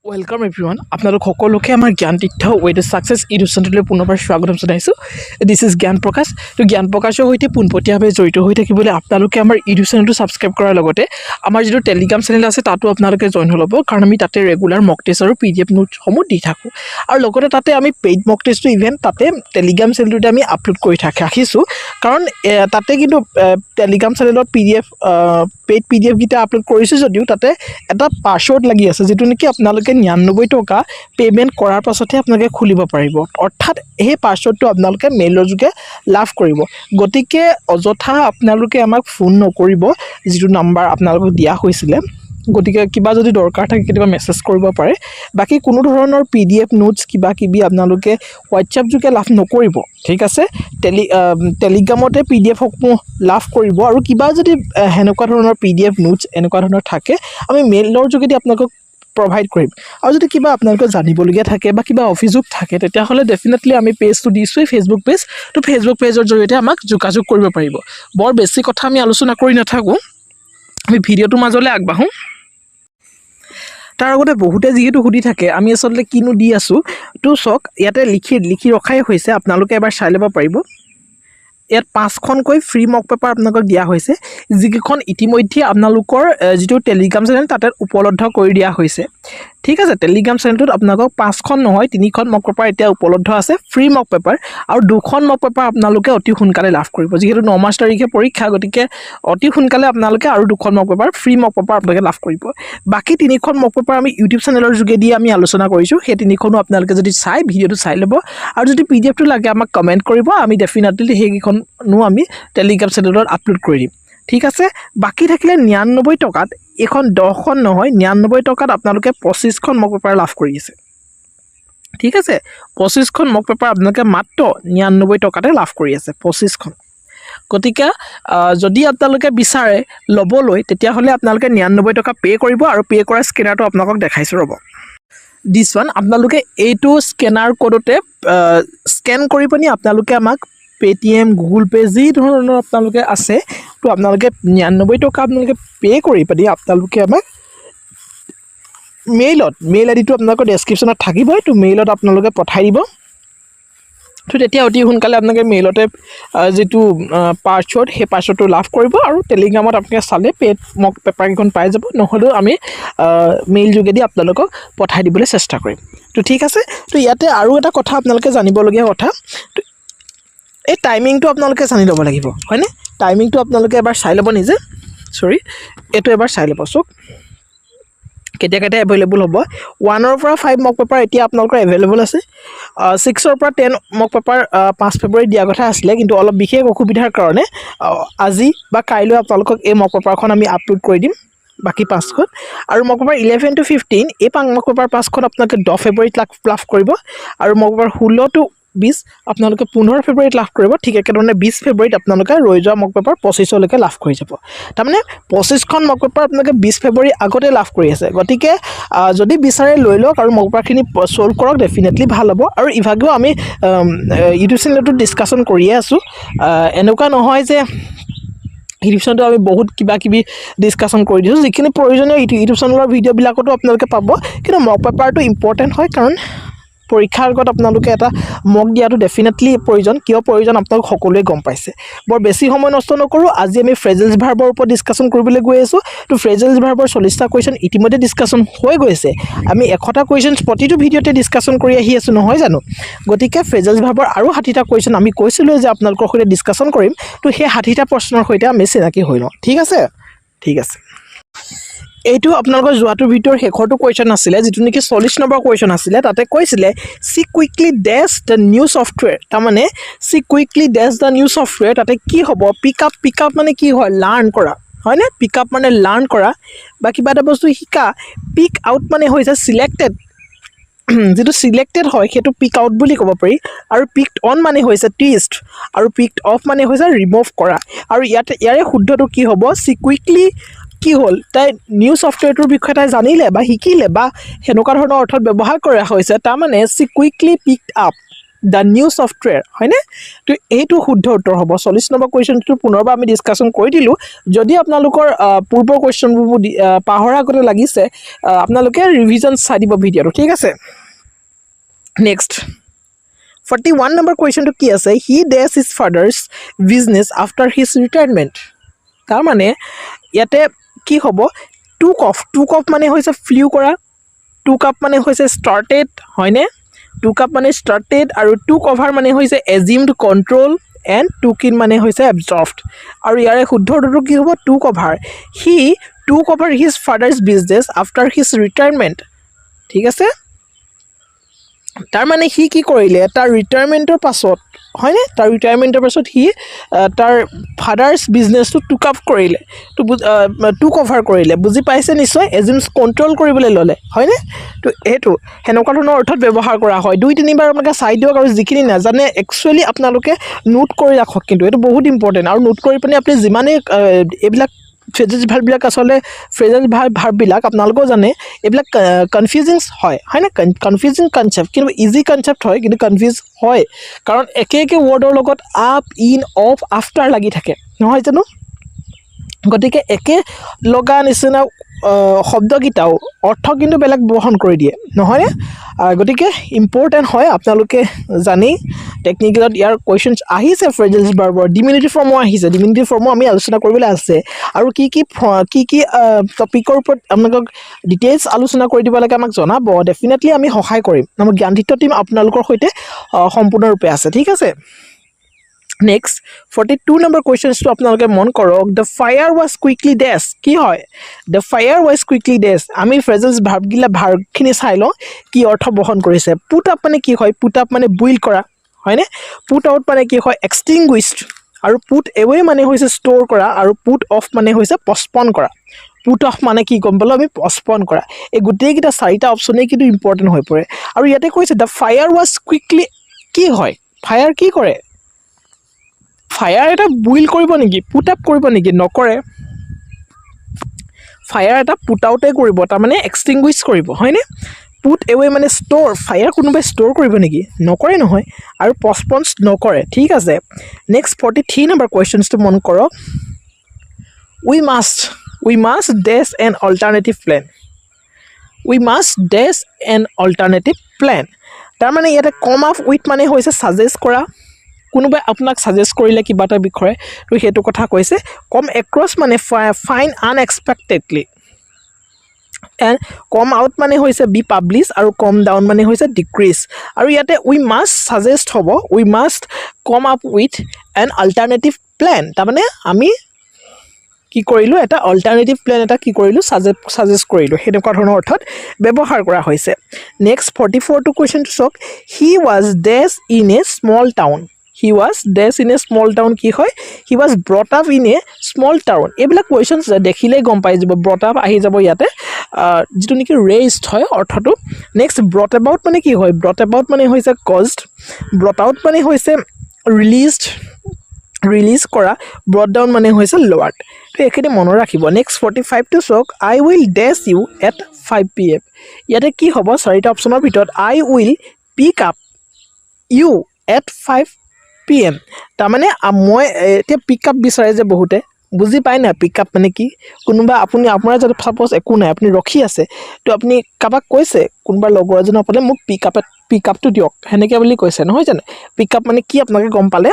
Welcome এভৰিওয়ান আপোনালোক সকলোকে আমাৰ জ্ঞান তীৰ্থ ৱে টু ছাকচেছ ইউটিউব চেনেললৈ পুনৰবাৰ স্বাগতম জনাইছোঁ। দিছ ইজ জ্ঞান প্ৰকাশ। তো জ্ঞান প্ৰকাশৰ সৈতে পোনপটীয়াভাৱে জড়িত হৈ থাকিবলৈ আপোনালোকে আমাৰ ইউটিউব চেনেলটো ছাবস্ক্ৰাইব কৰাৰ লগতে আমাৰ যিটো টেলিগ্ৰাম চেনেল আছে তাতো আপোনালোকে জইন হৈ ল'ব, কাৰণ আমি তাতে ৰেগুলাৰ মক টেষ্ট আৰু PDF নোটসমূহ দি থাকোঁ। আৰু লগতে তাতে আমি পেইড মক টেষ্টটো ইভেন তাতে টেলিগ্ৰাম চেনেলটোতে আমি আপলোড কৰি ৰাখিছোঁ, কাৰণ তাতে কিন্তু টেলিগ্ৰাম চেনেলত পেইড PDF কেইটা আপলোড কৰিছোঁ যদিও তাতে এটা পাছৱৰ্ড লাগি আছে, যিটো নেকি আপোনালোকে 99 টকা পে'মেণ্ট কৰাৰ পাছতহে আপোনালোকে খুলিব পাৰিব। অৰ্থাৎ সেই পাছৱৰ্ডটো আপোনালোকে মেইলৰ যোগে লাভ কৰিব। গতিকে অযথা আপোনালোকে আমাক ফোন নকৰিব, যিটো নাম্বাৰ আপোনালোকক দিয়া হৈছিলে। গতিকে কিবা যদি দৰকাৰ থাকে কেতিয়াবা মেছেজ কৰিব পাৰে। বাকী কোনো ধৰণৰ PDF নোটছ কিবা কিবি আপোনালোকে হোৱাটছআপ যোগে লাভ নকৰিব, ঠিক আছে। টেলিগ্ৰামতে PDFসমূহ লাভ কৰিব, আৰু কিবা যদি সেনেকুৱা ধৰণৰ PDF নোটছ এনেকুৱা ধৰণৰ থাকে আমি মেইলৰ যোগেদি আপোনালোকক প্ৰভাইড কৰিম। আৰু যদি কিবা আপোনালোকে জানিবলগীয়া থাকে বা কিবা অভিযোগ থাকে তেতিয়াহ'লে ডেফিনেটলি আমি পেজটো দিছোঁৱেই, ফেচবুক পেজ। তো ফেচবুক পেজৰ জৰিয়তে আমাক যোগাযোগ কৰিব পাৰিব। বৰ বেছি কথা আমি আলোচনা কৰি নাথাকোঁ, আমি ভিডিঅ'টোৰ মাজলৈ আগবাঢ়োঁ। তাৰ আগতে বহুতে যিহেতু সুধি থাকে আমি আচলতে কিনো দি আছোঁ, তো চাওক ইয়াতে লিখি ৰখাই হৈছে, আপোনালোকে এবাৰ চাই ল'ব পাৰিব। ইয়াত 5খনকৈ ফ্ৰী মক পেপাৰ আপোনালোকক দিয়া হৈছে, যিকেইখন ইতিমধ্যে আপোনালোকৰ যিটো টেলিগ্ৰাম চেনেল তাতে উপলব্ধ কৰি দিয়া হৈছে, ঠিক আছে। টেলিগ্ৰাম চেনেলটোত আপোনালোকক 5খন নহয় 3খন মক পেপাৰ এতিয়া উপলব্ধ আছে, ফ্ৰী মক পেপাৰ। আৰু 2খন মক পেপাৰ আপোনালোকে অতি সোনকালে লাভ কৰিব, যিহেতু 9 মাৰ্চ তাৰিখে পৰীক্ষা, গতিকে অতি সোনকালে আপোনালোকে আৰু 2খন মক পেপাৰ ফ্ৰী মক পেপাৰ আপোনালোকে লাভ কৰিব। বাকী 3খন মক পেপাৰ আমি ইউটিউব চেনেলৰ যোগেদি আমি আলোচনা কৰিছোঁ, সেই 3খনো আপোনালোকে যদি চাই ভিডিঅ'টো চাই ল'ব, আৰু যদি PDFটো লাগে আমাক কমেণ্ট কৰিব, আমি ডেফিনেটলি সেইকেইখনো আমি টেলিগ্ৰাম চেনেলত আপলোড কৰি দিম, ঠিক আছে। বাকী থাকিলে 99 টকাত, এইখন 10খন নহয় 99 টকাত আপোনালোকে 25খন মক পেপাৰ লাভ কৰি আছে, ঠিক আছে। 25খন মক পেপাৰ আপোনালোকে মাত্ৰ 99 টকাতে লাভ কৰি আছে, 25খন। গতিকে যদি আপোনালোকে বিচাৰে ল'বলৈ তেতিয়াহ'লে আপোনালোকে 99 টকা পে' কৰিব, আৰু পে' কৰা স্কেনাৰটো আপোনালোকক দেখাইছোঁ ৰ'ব। দিছ ওৱান, আপোনালোকে এইটো স্কেনাৰ ক'ডতে স্কেন কৰি পিনি আপোনালোকে আমাক পে'টিএম, গুগল পে' যি ধৰণৰ আপোনালোকে আছে, তো আপোনালোকে 99 টকা আপোনালোকে পে' কৰি পিনি আপোনালোকে আমাক মেইল আইডিটো আপোনালোকৰ ডেছক্ৰিপশ্যনত থাকিবই, তো মেইলত আপোনালোকে পঠাই দিব। তো তেতিয়া অতি সোনকালে আপোনালোকে মেইলতে যিটো পাছৱৰ্ড সেই পাছৱৰ্ডটো লাভ কৰিব, আৰু টেলিগ্ৰামত আপোনালোকে চালে পে'ড মক পেপাৰকেইখন পাই যাব, নহ'লেও আমি মেইল যোগেদি আপোনালোকক পঠাই দিবলৈ চেষ্টা কৰিম। তো ঠিক আছে। তো ইয়াতে আৰু এটা কথা আপোনালোকে জানিবলগীয়া কথা, এই টাইমিংটো আপোনালোকে জানি ল'ব লাগিব, হয়নে। টাইমিংটো আপোনালোকে এবাৰ চাই ল'ব নিজে, এইটো এবাৰ চাই ল'ব। চওক কেতিয়া এভেইলেবল হ'ব। 1ৰ পৰা 5 মক পেপাৰ এতিয়া আপোনালোকৰ এভেইলেবল আছে। 6ৰ পৰা 10 মক পেপাৰ 5 ফেব্ৰুৱাৰী দিয়া কথা আছিলে, কিন্তু অলপ বিশেষ অসুবিধাৰ কাৰণে আজি বা কাইলৈ আপোনালোকক এই মক পেপাৰখন আমি আপলোড কৰি দিম, বাকী 5খন। আৰু মক পেপাৰ 11 to 15 এই মক পেপাৰ 5খন আপোনালোকে 10 ফেব্ৰুৱাৰীত লাভ কৰিব, আৰু মক পেপাৰ 16 to 20 আপোনালোকে 15 ফেব্ৰুৱাৰীত লাভ কৰিব। ঠিক একেধৰণে 20 ফেব্ৰুৱাৰীত আপোনালোকে ৰৈ যোৱা মক পেপাৰ 25লৈকে লাভ কৰি যাব। তাৰমানে 25খন মক পেপাৰ আপোনালোকে 20 ফেব্ৰুৱাৰী আগতে লাভ কৰি আছে। গতিকে যদি বিচাৰে লৈ লওক আৰু মক পেপাৰখিনি ছল্ভ কৰক, ডেফিনেটলি ভাল হ'ব। আৰু ইভাগেও আমি ইউটিউব চেনেলটোত ডিছকাশ্যন কৰিয়ে আছোঁ, এনেকুৱা নহয় যে ইউটিউব চেনেলটো আমি বহুত কিবা কিবি ডিছকাশ্যন কৰি দিছোঁ। যিখিনি প্ৰয়োজনীয় ইউটিউব চেনেলৰ ভিডিঅ'বিলাকতো আপোনালোকে পাব, কিন্তু মক পেপাৰটো ইম্পৰ্টেণ্ট হয়, কাৰণ পৰীক্ষাৰ আগত আপোনালোকে এটা মক দিয়াটো ডেফিনেটলি প্ৰয়োজন। কিয় প্ৰয়োজন আপোনালোক সকলোৱে গম পাইছে। বৰ বেছি সময় নষ্ট নকৰোঁ, আজি আমি ফ্ৰেজেলছ ভাৰ্বৰ ওপৰত ডিছকাশ্যন কৰিবলৈ গৈ আছোঁ। তো ফ্ৰেজেলছ ভাৰ্বৰ 40টা কুৱেশ্যন ইতিমধ্যে ডিছকাশ্যন হৈ গৈছে। আমি 100টা কুৱেশ্যন প্ৰতিটো ভিডিঅ'তে ডিছকাশ্যন কৰি আহি আছোঁ, নহয় জানো। গতিকে ফ্ৰেজেলছ ভাৰ্বৰ আৰু 60টা কুৱেশ্যন আমি কৈছিলোঁ যে আপোনালোকৰ সৈতে ডিছকাশ্যন কৰিম, তো সেই 60টা প্ৰশ্নৰ সৈতে আমি চিনাকি হৈ লওঁ, ঠিক আছে। এইটো আপোনালোকৰ যোৱাটোৰ ভিতৰত শেষৰটো কুৱেশ্যন আছিলে, যিটো নেকি 40 নম্বৰ কুৱেশ্যন আছিলে। তাতে কৈছিলে she quickly dash the new software, তাৰমানে she quickly dash the new software. তাতে কি হ'ব, পিক আপ মানে কি হয়, লাৰ্ণ কৰা, হয়নে। পিক আপ মানে লাৰ্ণ কৰা বা কিবা এটা বস্তু শিকা। পিক আউট মানে হৈছে চিলেক্টেড, যিটো চিলেক্টেড হয় সেইটো পিক আউট বুলি ক'ব পাৰি। আৰু পিকড অন মানে হৈছে টিষ্ট, আৰু পিকড অফ মানে হৈছে ৰিমুভ কৰা। আৰু ইয়াৰে শুদ্ধটো কি হ'ব, চি কুইকলি কি হ'ল, তাই নিউ ছফ্টৱেৰটোৰ বিষয়ে তাই জানিলে বা শিকিলে বা সেনেকুৱা ধৰণৰ অৰ্থত ব্যৱহাৰ কৰা হৈছে। তাৰমানে she quickly picked up the new software হয়নে তো এইটো শুদ্ধ উত্তৰ হ'ব 40 নম্বৰ কুৱেশ্যনটো পুনৰবাৰ আমি ডিছকাশ্যন কৰি দিলোঁ যদি আপোনালোকৰ পূৰ্বৰ কুৱেশ্যনবোৰ পাহৰা আগতে লাগিছে আপোনালোকে ৰিভিজন চাই দিব ভিডিঅ'টো ঠিক আছে নেক্সট 41 নম্বৰ কুৱেশ্যনটো কি আছে he dash his father's business after his retirement তাৰমানে ইয়াতে কি হ'ব টুক অফ মানে হৈছে ফ্লিউ কৰা টুক আপ মানে হৈছে ষ্টাৰ্টেড হয়নে টুক আপ মানে ষ্টাৰ্টেড আৰু টুক অভাৰ মানে হৈছে এজিউমড কণ্ট্ৰল এণ্ড টুক ইন মানে হৈছে এবজৰ্ভড আৰু ইয়াৰে শুদ্ধ উত্তৰটো কি হ'ব টুক অভাৰ হি টুক over his father's business after his retirement ঠিক আছে তাৰমানে সি কি কৰিলে তাৰ ৰিটায়াৰমেণ্টৰ পাছত হয়নে তাৰ ৰিটায়াৰমেণ্টৰ পাছত সি তাৰ ফাদাৰ্ছ বিজনেছটো টুক আপ কৰিলে টুক অভাৰ কৰিলে বুজি পাইছে নিশ্চয় এজিউমছ কণ্ট্ৰল কৰিবলৈ ল'লে হয়নে তো এইটো সেনেকুৱা ধৰণৰ অৰ্থত ব্যৱহাৰ কৰা হয় 2-3 বাৰ আপোনালোকে চাই দিয়ক আৰু যিখিনি নাজানে একচুৱেলি আপোনালোকে নোট কৰি ৰাখক কিন্তু এইটো বহুত ইম্পৰ্টেণ্ট আৰু নোট কৰি পিনে আপুনি যিমানেই এইবিলাক ফ্ৰেজেছ ভাৰ্ববিলাক আচলতে ফ্ৰেজেছ ভাৰ্ববিলাক আপোনালোকেও জানে এইবিলাক কনফিউজিং হয়নে কনফিউজিং কনচেপ্ট কিন্তু ইজি কনচেপ্ট হয় কিন্তু কনফিউজ হয় কাৰণ একে ৱৰ্ডৰ লগত আপ ইন অফ আফটাৰ লাগি থাকে নহয় জানো গতিকে একে লগা নিচিনা শব্দকেইটাও অৰ্থ কিন্তু বেলেগ বহন কৰি দিয়ে নহয়নে গতিকে ইম্পৰ্টেণ্ট হয় আপোনালোকে জানি টেকনিকেলত ইয়াৰ কুৱেশ্যনছ আহিছে ফ্ৰেজেছ ভাৰ্বৰ ডিমিনিটিভ ফৰ্মো আহিছে ডিমিনিটিভ ফৰ্মো আমি আলোচনা কৰিবলৈ আছে আৰু কি টপিকৰ ওপৰত আপোনালোকক ডিটেইলছ আলোচনা কৰি দিব লাগে আমাক জনাব ডেফিনেটলি আমি সহায় কৰিম আমাৰ জ্ঞানদিত্য টীম আপোনালোকৰ সৈতে সম্পূৰ্ণৰূপে আছে ঠিক আছে নেক্সট 42 নম্বৰ কুৱেশ্যনছটো আপোনালোকে মন কৰক দ্য ফায়াৰ ৱাজ কুইকলি ডেছ কি হয় দ্য ফায়াৰ ৱাজ কুইকলি ডেছ আমি ফ্ৰেজেছ ভাৰ্বখিনি চাই লওঁ কি অৰ্থ বহন কৰিছে পুট আপ মানে কি হয় পুট আপ মানে বইল কৰা হয়নে পুট আউট মানে কি হয় এক্সটিংগুইছড আৰু পুট এৱে মানে হৈছে ষ্ট'ৰ কৰা আৰু পুট অফ মানে হৈছে পষ্টপন কৰা পুট অফ মানে কি গম পালোঁ আমি পষ্টপন কৰা এই গোটেইকেইটা 4টা অপশ্যনেই কিন্তু ইম্পৰ্টেণ্ট হৈ পৰে আৰু ইয়াতে কৈছে দ্য ফায়াৰ ৱাজ কুইকলি কি হয় ফায়াৰ কি কৰে ফায়াৰ এটা বইল কৰিব নেকি পুট আপ কৰিব নেকি নকৰে ফায়াৰ এটা পুট আউটে কৰিব তাৰমানে এক্সটিংগুইছ কৰিব হয়নে পুট এৱে মানে ষ্ট'ৰ ফায়াৰ কোনোবাই ষ্ট'ৰ কৰিব নেকি নকৰে নহয় আৰু পষ্টপন্স নকৰে ঠিক আছে নেক্সট 43 নম্বৰ কুৱেশ্যনছটো মন কৰক উই মাষ্ট ডেছ এন অল্টাৰনেটিভ প্লেন তাৰমানে ইয়াতে কম আপ উইথ মানে হৈছে ছাজেষ্ট কৰা কোনোবাই আপোনাক ছাজেষ্ট কৰিলে কিবা এটা বিষয়ে তো সেইটো কথা কৈছে কম এক্ৰছ মানে fine unexpectedly and com out মানে হৈছে বি পাব্লিছ আৰু কম ডাউন মানে হৈছে ডিক্ৰিজ আৰু ইয়াতে উই মাষ্ট ছাজেষ্ট হ'ব we must come up with an alternative plan তাৰমানে আমি কি কৰিলোঁ এটা অল্টাৰনেটিভ প্লেন এটা কি কৰিলোঁ ছাজেষ্ট কৰিলোঁ সেনেকুৱা ধৰণৰ অৰ্থত ব্যৱহাৰ কৰা হৈছে নেক্সট 44টো কুৱেশ্যনটো চাওক he was dash in a small town কি হয় he was brought up in a small town এইবিলাক কুৱেশ্যনছ দেখিলেই গম পাই যাব ব্ৰট আপ আহি যাব ইয়াতে যিটো নেকি ৰেইজড হয় অৰ্থটো নেক্সট ব্ৰট এবাউট মানে কি হয় ব্ৰট এবাউট মানে হৈছে কজড ব্ৰট আউট মানে হৈছে ৰিলিজ কৰা ব্ৰট ডাউন মানে হৈছে লোৱাৰ্ড তো এইখিনি মনত ৰাখিব নেক্সট 45টো চাওক I will dash you at 5 PM ইয়াতে কি হ'ব 4টা অপশ্যনৰ ভিতৰত I will pick up you at 5 PM তাৰমানে মই এতিয়া পিক আপ বিচাৰে যে বহুতে বুজি পায় না পিক আপ মানে কি কোনোবা আপোনাৰ যদি ছাপ'জ একো নাই আপুনি ৰখি আছে তো আপুনি কাৰোবাক কৈছে কোনোবা লগৰ এজনক পালে মোক পিক আপটো দিয়ক সেনেকৈ বুলি কৈছে নহয় জানো পিক আপ মানে কি আপোনালোকে গম পালে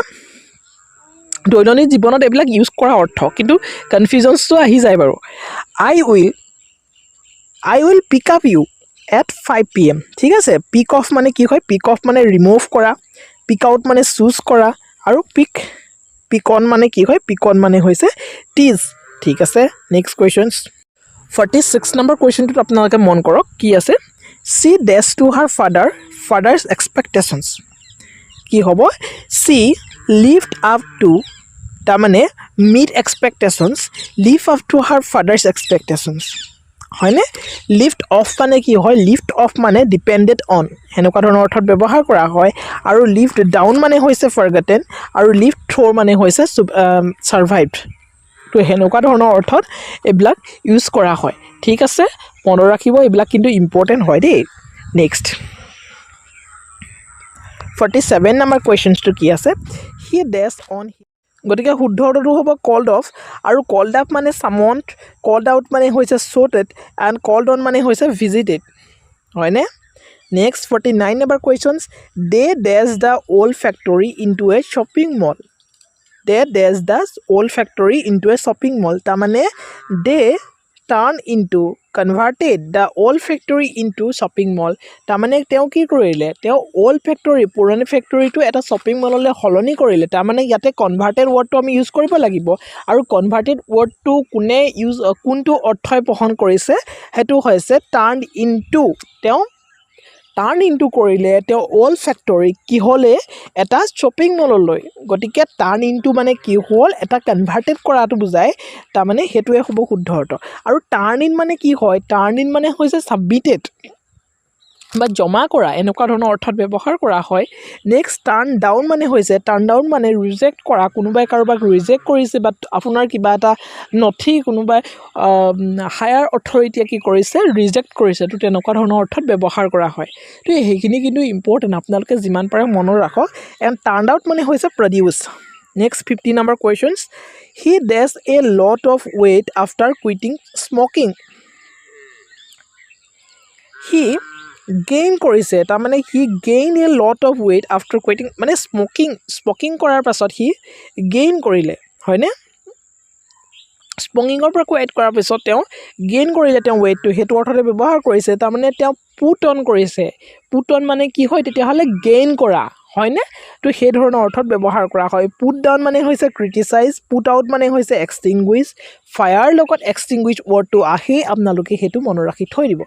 দৈনন্দিন জীৱনত এইবিলাক ইউজ কৰা অৰ্থ কিন্তু কনফিউজনছটো আহি যায় বাৰু I will pick up you at 5 PM ঠিক আছে পিক অফ মানে কি হয় পিক অফ মানে ৰিমুভ কৰা পিক আউট মানে চুজ কৰা আৰু পিক অন মানে কি হয় পিক অন মানে হৈছে টিজ ঠিক আছে নেক্সট কুৱেশ্যনছ 46 নম্বৰ কুৱেশ্যনটোত আপোনালোকে মন কৰক কি আছে she dash to her father's expectations কি হ'ব চি লিভড আপ টু তাৰমানে meet expectations live up to her father's expectations হয়নে লিফ্ট অফ মানে কি হয় লিফ্ট অফ মানে ডিপেণ্ডেড অন সেনেকুৱা ধৰণৰ অৰ্থত ব্যৱহাৰ কৰা হয় আৰু লিফ্ট ডাউন মানে হৈছে ফৰগটেন আৰু লিফ্ট থ্ৰ' মানে হৈছে ছাৰ্ভাইভড তো সেনেকুৱা ধৰণৰ অৰ্থত এইবিলাক ইউজ কৰা হয় ঠিক আছে মনত ৰাখিব এইবিলাক কিন্তু ইম্পৰ্টেণ্ট হয় দেই নেক্সট 47 নম্বৰ কুৱেশ্যনছটো কি আছে হি ডেছ অন গতিকে শুদ্ধ উত্তৰটো হ'ব কল্ড অফ আৰু কল্ড আপ মানে চামন্ড কল্ড আউট মানে হৈছে শ্ব'টেড এণ্ড কল্ড অন মানে হৈছে ভিজিটেড হয়নে next 49 number questions they dash the old factory into a shopping mall they dash the old factory into a shopping mall তাৰমানে they turn into converted the old factory into shopping mall তাৰমানে তেওঁ কি কৰিলে তেওঁ old factory পুৰণি ফেক্টৰীটো এটা shopping মললৈ সলনি কৰিলে তাৰমানে ইয়াতে কনভাৰ্টেড ৱৰ্ডটো আমি ইউজ কৰিব লাগিব আৰু কনভাৰ্টেড ৱৰ্ডটো কোনটো অৰ্থই বহন কৰিছে সেইটো হৈছে টাৰ্ণ ইনটু তেওঁ টাৰ্ণ ইনটু কৰিলে তেওঁ অল্ড ফেক্টৰী কি হ'লে এটা শ্বপিং মললৈ গতিকে টাৰ্ণ ইনটু মানে কি হ'ল এটা কনভাৰ্টেড কৰাটো বুজায় তাৰমানে সেইটোৱে হ'ব শুদ্ধ অৰ্থ আৰু টাৰ্ণ ইন মানে কি হয় টাৰ্ণ ইন মানে হৈছে ছাবমিটেড বা জমা কৰা এনেকুৱা ধৰণৰ অৰ্থত ব্যৱহাৰ কৰা হয় নেক্সট টাৰ্ণ ডাউন মানে হৈছে টাৰ্ণ ডাউন মানে ৰিজেক্ট কৰা কোনোবাই কাৰোবাক ৰিজেক্ট কৰিছে বা আপোনাৰ কিবা এটা নথি কোনোবাই হায়াৰ অথৰিটিয়ে কি কৰিছে ৰিজেক্ট কৰিছে তো তেনেকুৱা ধৰণৰ অৰ্থত ব্যৱহাৰ কৰা হয় তো সেইখিনি কিন্তু ইম্পৰ্টেণ্ট আপোনালোকে যিমান পাৰে মনত ৰাখক এণ্ড টাৰ্ণ আউট মানে হৈছে produce next 50 number questions he dash a lot of weight after quitting smoking he gain কৰিছে তাৰমানে he gain a lot of weight after quitting মানে স্মকিং কৰাৰ পাছত সি গেইন কৰিলে হয়নে স্মকিঙৰ পৰা কুইট কৰাৰ পিছত তেওঁ গেইন কৰিলে তেওঁ ৱেইটটো সেইটো অৰ্থতে ব্যৱহাৰ কৰিছে তাৰমানে তেওঁ পুট অন কৰিছে পুট অন মানে কি হয় তেতিয়াহ'লে গেইন কৰা হয়নে তো সেই ধৰণৰ অৰ্থত ব্যৱহাৰ কৰা হয় পুট ডাউন মানে হৈছে ক্ৰিটিচাইজ পুট আউট মানে হৈছে এক্সটিংগুইছ ফায়াৰ লগত এক্সটিংগুইছ ৱৰ্ডটো আহে আপোনালোকে সেইটো মনত ৰাখি থৈ দিব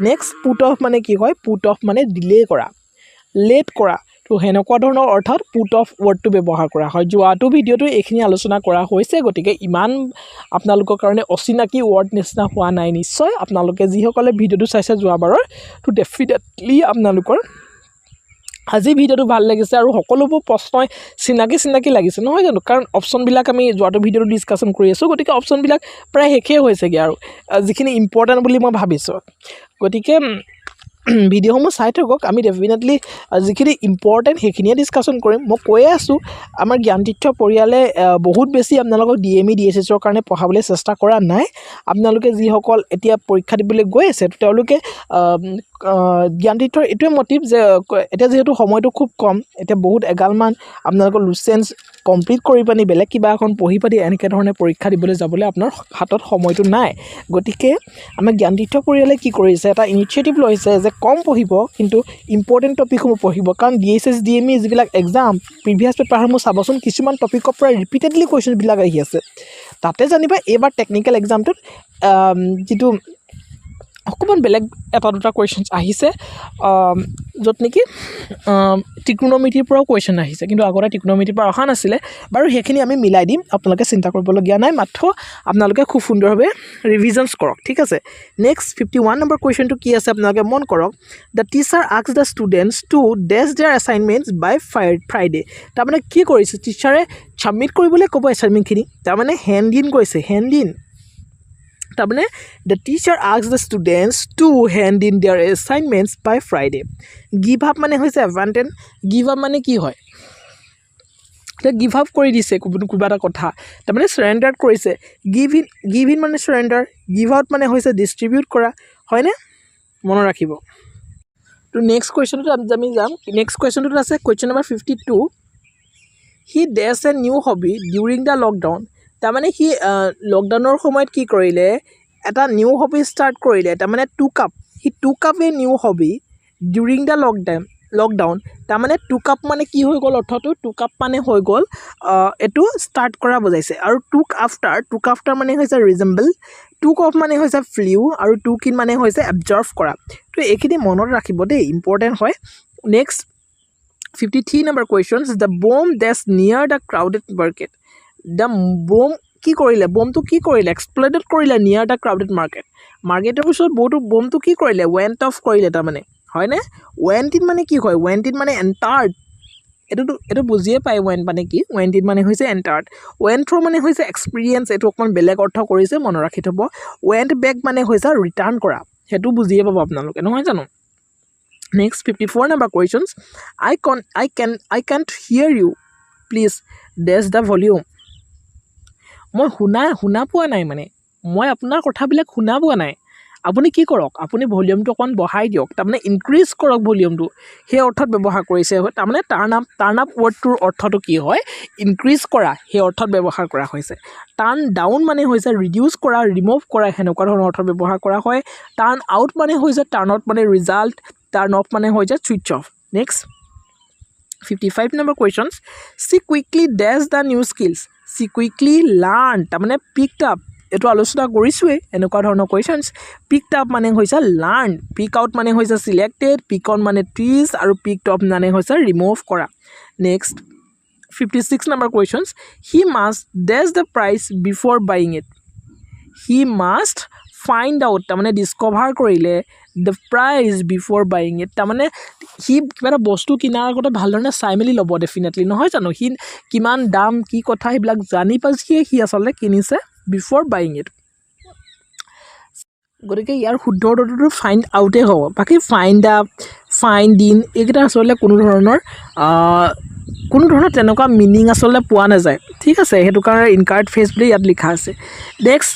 নেক্সট পুট অফ মানে কি হয় পুট অফ মানে ডিলে কৰা লেট কৰা তো সেনেকুৱা ধৰণৰ অৰ্থত পুট অফ ৱৰ্ডটো ব্যৱহাৰ কৰা হয় যোৱাটো ভিডিঅ'টো এইখিনি আলোচনা কৰা হৈছে গতিকে ইমান আপোনালোকৰ কাৰণে অচিনাকি ৱৰ্ড নিচিনা হোৱা নাই নিশ্চয় আপোনালোকে যিসকলে ভিডিঅ'টো চাইছে যোৱাবাৰৰ তো ডেফিনেটলি আপোনালোকৰ আজি ভিডিঅ'টো ভাল লাগিছে আৰু সকলোবোৰ প্ৰশ্নই চিনাকি লাগিছে নহয় জানো কাৰণ অপশ্যনবিলাক আমি যোৱাটো ভিডিঅ'টো ডিছকাশ্যন কৰি আছোঁ গতিকে অপশ্যনবিলাক প্ৰায় শেষেই হৈছেগৈ আৰু যিখিনি ইম্পৰ্টেণ্ট বুলি মই ভাবিছোঁ গতিকে ভিডিঅ'সমূহ চাই থাকক আমি ডেফিনেটলি যিখিনি ইম্পৰ্টেণ্ট সেইখিনিয়ে ডিছকাশ্যন কৰিম মই কৈয়ে আছোঁ আমাৰ জ্ঞানতীৰ্থ পৰিয়ালে বহুত বেছি আপোনালোকক DME DSSৰ কাৰণে পঢ়াবলৈ চেষ্টা কৰা নাই আপোনালোকে যিসকল এতিয়া পৰীক্ষা দিবলৈ গৈ আছে তেওঁলোকে জ্ঞানতীৰ্থৰ এইটোৱে মটিভ যে এতিয়া যিহেতু সময়টো খুব কম এতিয়া বহুত এগালমান আপোনালোকৰ লুচেঞ্চ কমপ্লিট কৰি পানি বেলেগ কিবা এখন পঢ়ি পাতি এনেকৈ ধৰণে পৰীক্ষা দিবলৈ যাবলৈ আপোনাৰ হাতত সময়টো নাই গতিকে আমাৰ জ্ঞানতীৰ্থ পৰিয়ালে কি কৰিছে এটা ইনিচিয়েটিভ লৈছে যে কম পঢ়িব কিন্তু ইম্পৰ্টেণ্ট টপিকসমূহ পঢ়িব কাৰণ DSS DME যিবিলাক এক্সাম প্ৰিভিয়াছ পেপাৰসমূহ চাবচোন কিছুমান টপিকৰ পৰা ৰিপিটেডলি কুৱেশ্যনবিলাক আহি আছে তাতে জানিবা এইবাৰ টেকনিকেল এক্সামটোত যিটো অকণমান বেলেগ এটা দুটা কুৱেশ্যনছ আহিছে য'ত নেকি ত্ৰিকোণমিতিৰ পৰাও কুৱেশ্যন আহিছে কিন্তু আগতে ত্ৰিকোণমিতিৰ পৰা অহা নাছিলে বাৰু সেইখিনি আমি মিলাই দিম আপোনালোকে চিন্তা কৰিবলগীয়া নাই মাত্ৰ আপোনালোকে খুব সুন্দৰভাৱে ৰিভিজনছ কৰক ঠিক আছে নেক্সট 51 নম্বৰ কুৱেশ্যনটো কি আছে আপোনালোকে মন কৰক the teacher ask the students to dash their assignments by Friday তাৰমানে কি কৰিছে টিচাৰে ছাবমিট কৰিবলৈ ক'ব এছাইনমেণ্টখিনি তাৰমানে হেণ্ড ইন কৈছে হেণ্ড ইন তাৰমানে the teacher ask the students to hand in their assignments by Friday give up মানে হৈছে এভান্টেন গিভ আপ মানে কি হয় গিভ আপ কৰি দিছে কিবা এটা কথা তাৰমানে চাৰেণ্ডাৰ কৰিছে গিভ ইন মানে চাৰেণ্ডাৰ গিভ আউট মানে হৈছে ডিষ্ট্ৰিবিউট কৰা হয়নে মনত ৰাখিব তো নেক্সট কুৱেশ্যনটোত আমি যাম নেক্সট কুৱেশ্যনটোত আছে question number 52 he dash a new hobby during the lockdown তাৰমানে সি লকডাউনৰ সময়ত কি কৰিলে এটা নিউ হবি ষ্টাৰ্ট কৰিলে তাৰমানে টুক up A new hobby during the lockdown তাৰমানে টুক আপ মানে কি হৈ গ'ল অৰ্থটো টুক আপ মানে হৈ গ'ল এইটো ষ্টাৰ্ট কৰা বুজাইছে আৰু টুক আফটাৰ মানে হৈছে ৰিজেম্বল টুক অফ মানে হৈছে ফ্লিউ আৰু টুক ইন মানে হৈছে এবজাৰ্ভ কৰা তো এইখিনি মনত ৰাখিব দেই ইম্পৰ্টেণ্ট হয় নেক্সট 53 নম্বৰ কুৱেশ্যনছ দ্য বম ডেছ নিয়াৰ দ্য ক্ৰাউডেড মাৰ্কেট দ্য বম কি কৰিলে বমটো কি কৰিলে এক্সপ্লডেড কৰিলে নিয়াৰ দ্য ক্ৰাউডেড মাৰ্কেটৰ পিছত বমটো কি কৰিলে ৱেণ্ট অফ কৰিলে তাৰমানে হয়নে ৱেণ্ট ইন মানে কি হয় ৱেণ্ট ইন মানে এণ্টাৰ্ড এইটো বুজিয়ে পায় ৱেণ্ট মানে কি ৱেণ্ট ইন মানে হৈছে এণ্টাৰ্ড ৱেণ্ট থ্ৰ' মানে হৈছে এক্সপিৰিয়েঞ্চ এইটো অকণমান বেলেগ অৰ্থ কৰিছে মনত ৰাখি থ'ব ৱেণ্ট বেক মানে হৈছে ৰিটাৰ্ণ কৰা সেইটো বুজিয়ে পাব আপোনালোকে নহয় জানো Next 54 number questions. I can't hear you. Please dash the volume. মই শুনা পোৱা নাই মানে মই আপোনাৰ কথাবিলাক শুনা পোৱা নাই আপুনি কি কৰক আপুনি ভলিউমটো অকণ বঢ়াই দিয়ক তাৰমানে ইনক্ৰিজ কৰক ভলিউমটো সেই অৰ্থত ব্যৱহাৰ কৰিছে তাৰমানে টাৰ্ণ আপ ৱৰ্ডটোৰ অৰ্থটো কি হয় ইনক্ৰিজ কৰা সেই অৰ্থত ব্যৱহাৰ কৰা হৈছে টাৰ্ণ ডাউন মানে হৈছে ৰিডিউচ কৰা ৰিমুভ কৰা সেনেকুৱা ধৰণৰ অৰ্থত ব্যৱহাৰ কৰা হয় টাৰ্ণ আউট মানে হৈছে টাৰ্ণ আউট মানে ৰিজাল্ট টাৰ্ণ অফ মানে হৈছে switch off next 55 number questions. She quickly dash the new skills. She quickly learn. তাৰমানে picked up. এইটো আলোচনা কৰিছোঁৱে এনেকুৱা ধৰণৰ questions. Picked up মানে হৈছে learn. Pick out মানে হৈছে selected. Pick on মানে trees আৰু picked up মানে হৈছে remove কৰা. Next 56 number questions. He must dash the price before buying it. He must find out তাৰমানে ডিস্কভাৰ কৰিলে the price before buying it তাৰমানে সি কিবা এটা বস্তু কিনাৰ আগতে ভালধৰণে চাই মেলি ল'ব ডেফিনেটলি নহয় জানো সি কিমান দাম কি কথা সেইবিলাক জানি পাইছে সি আচলতে কিনিছে বিফৰ বাইং ইট গতিকে ইয়াৰ শুদ্ধ উত্তৰটো ফাইণ্ড আউটে হ'ব বাকী ফাইণ্ড আপ ফাইণ্ড ইন এইকেইটা আচলতে কোনো ধৰণৰ তেনেকুৱা মিনিং আচলতে পোৱা নাযায় ঠিক আছে সেইটো কাৰণে ইনকাৰেক্ট ফ্ৰেজ বুলি ইয়াত লিখা আছে next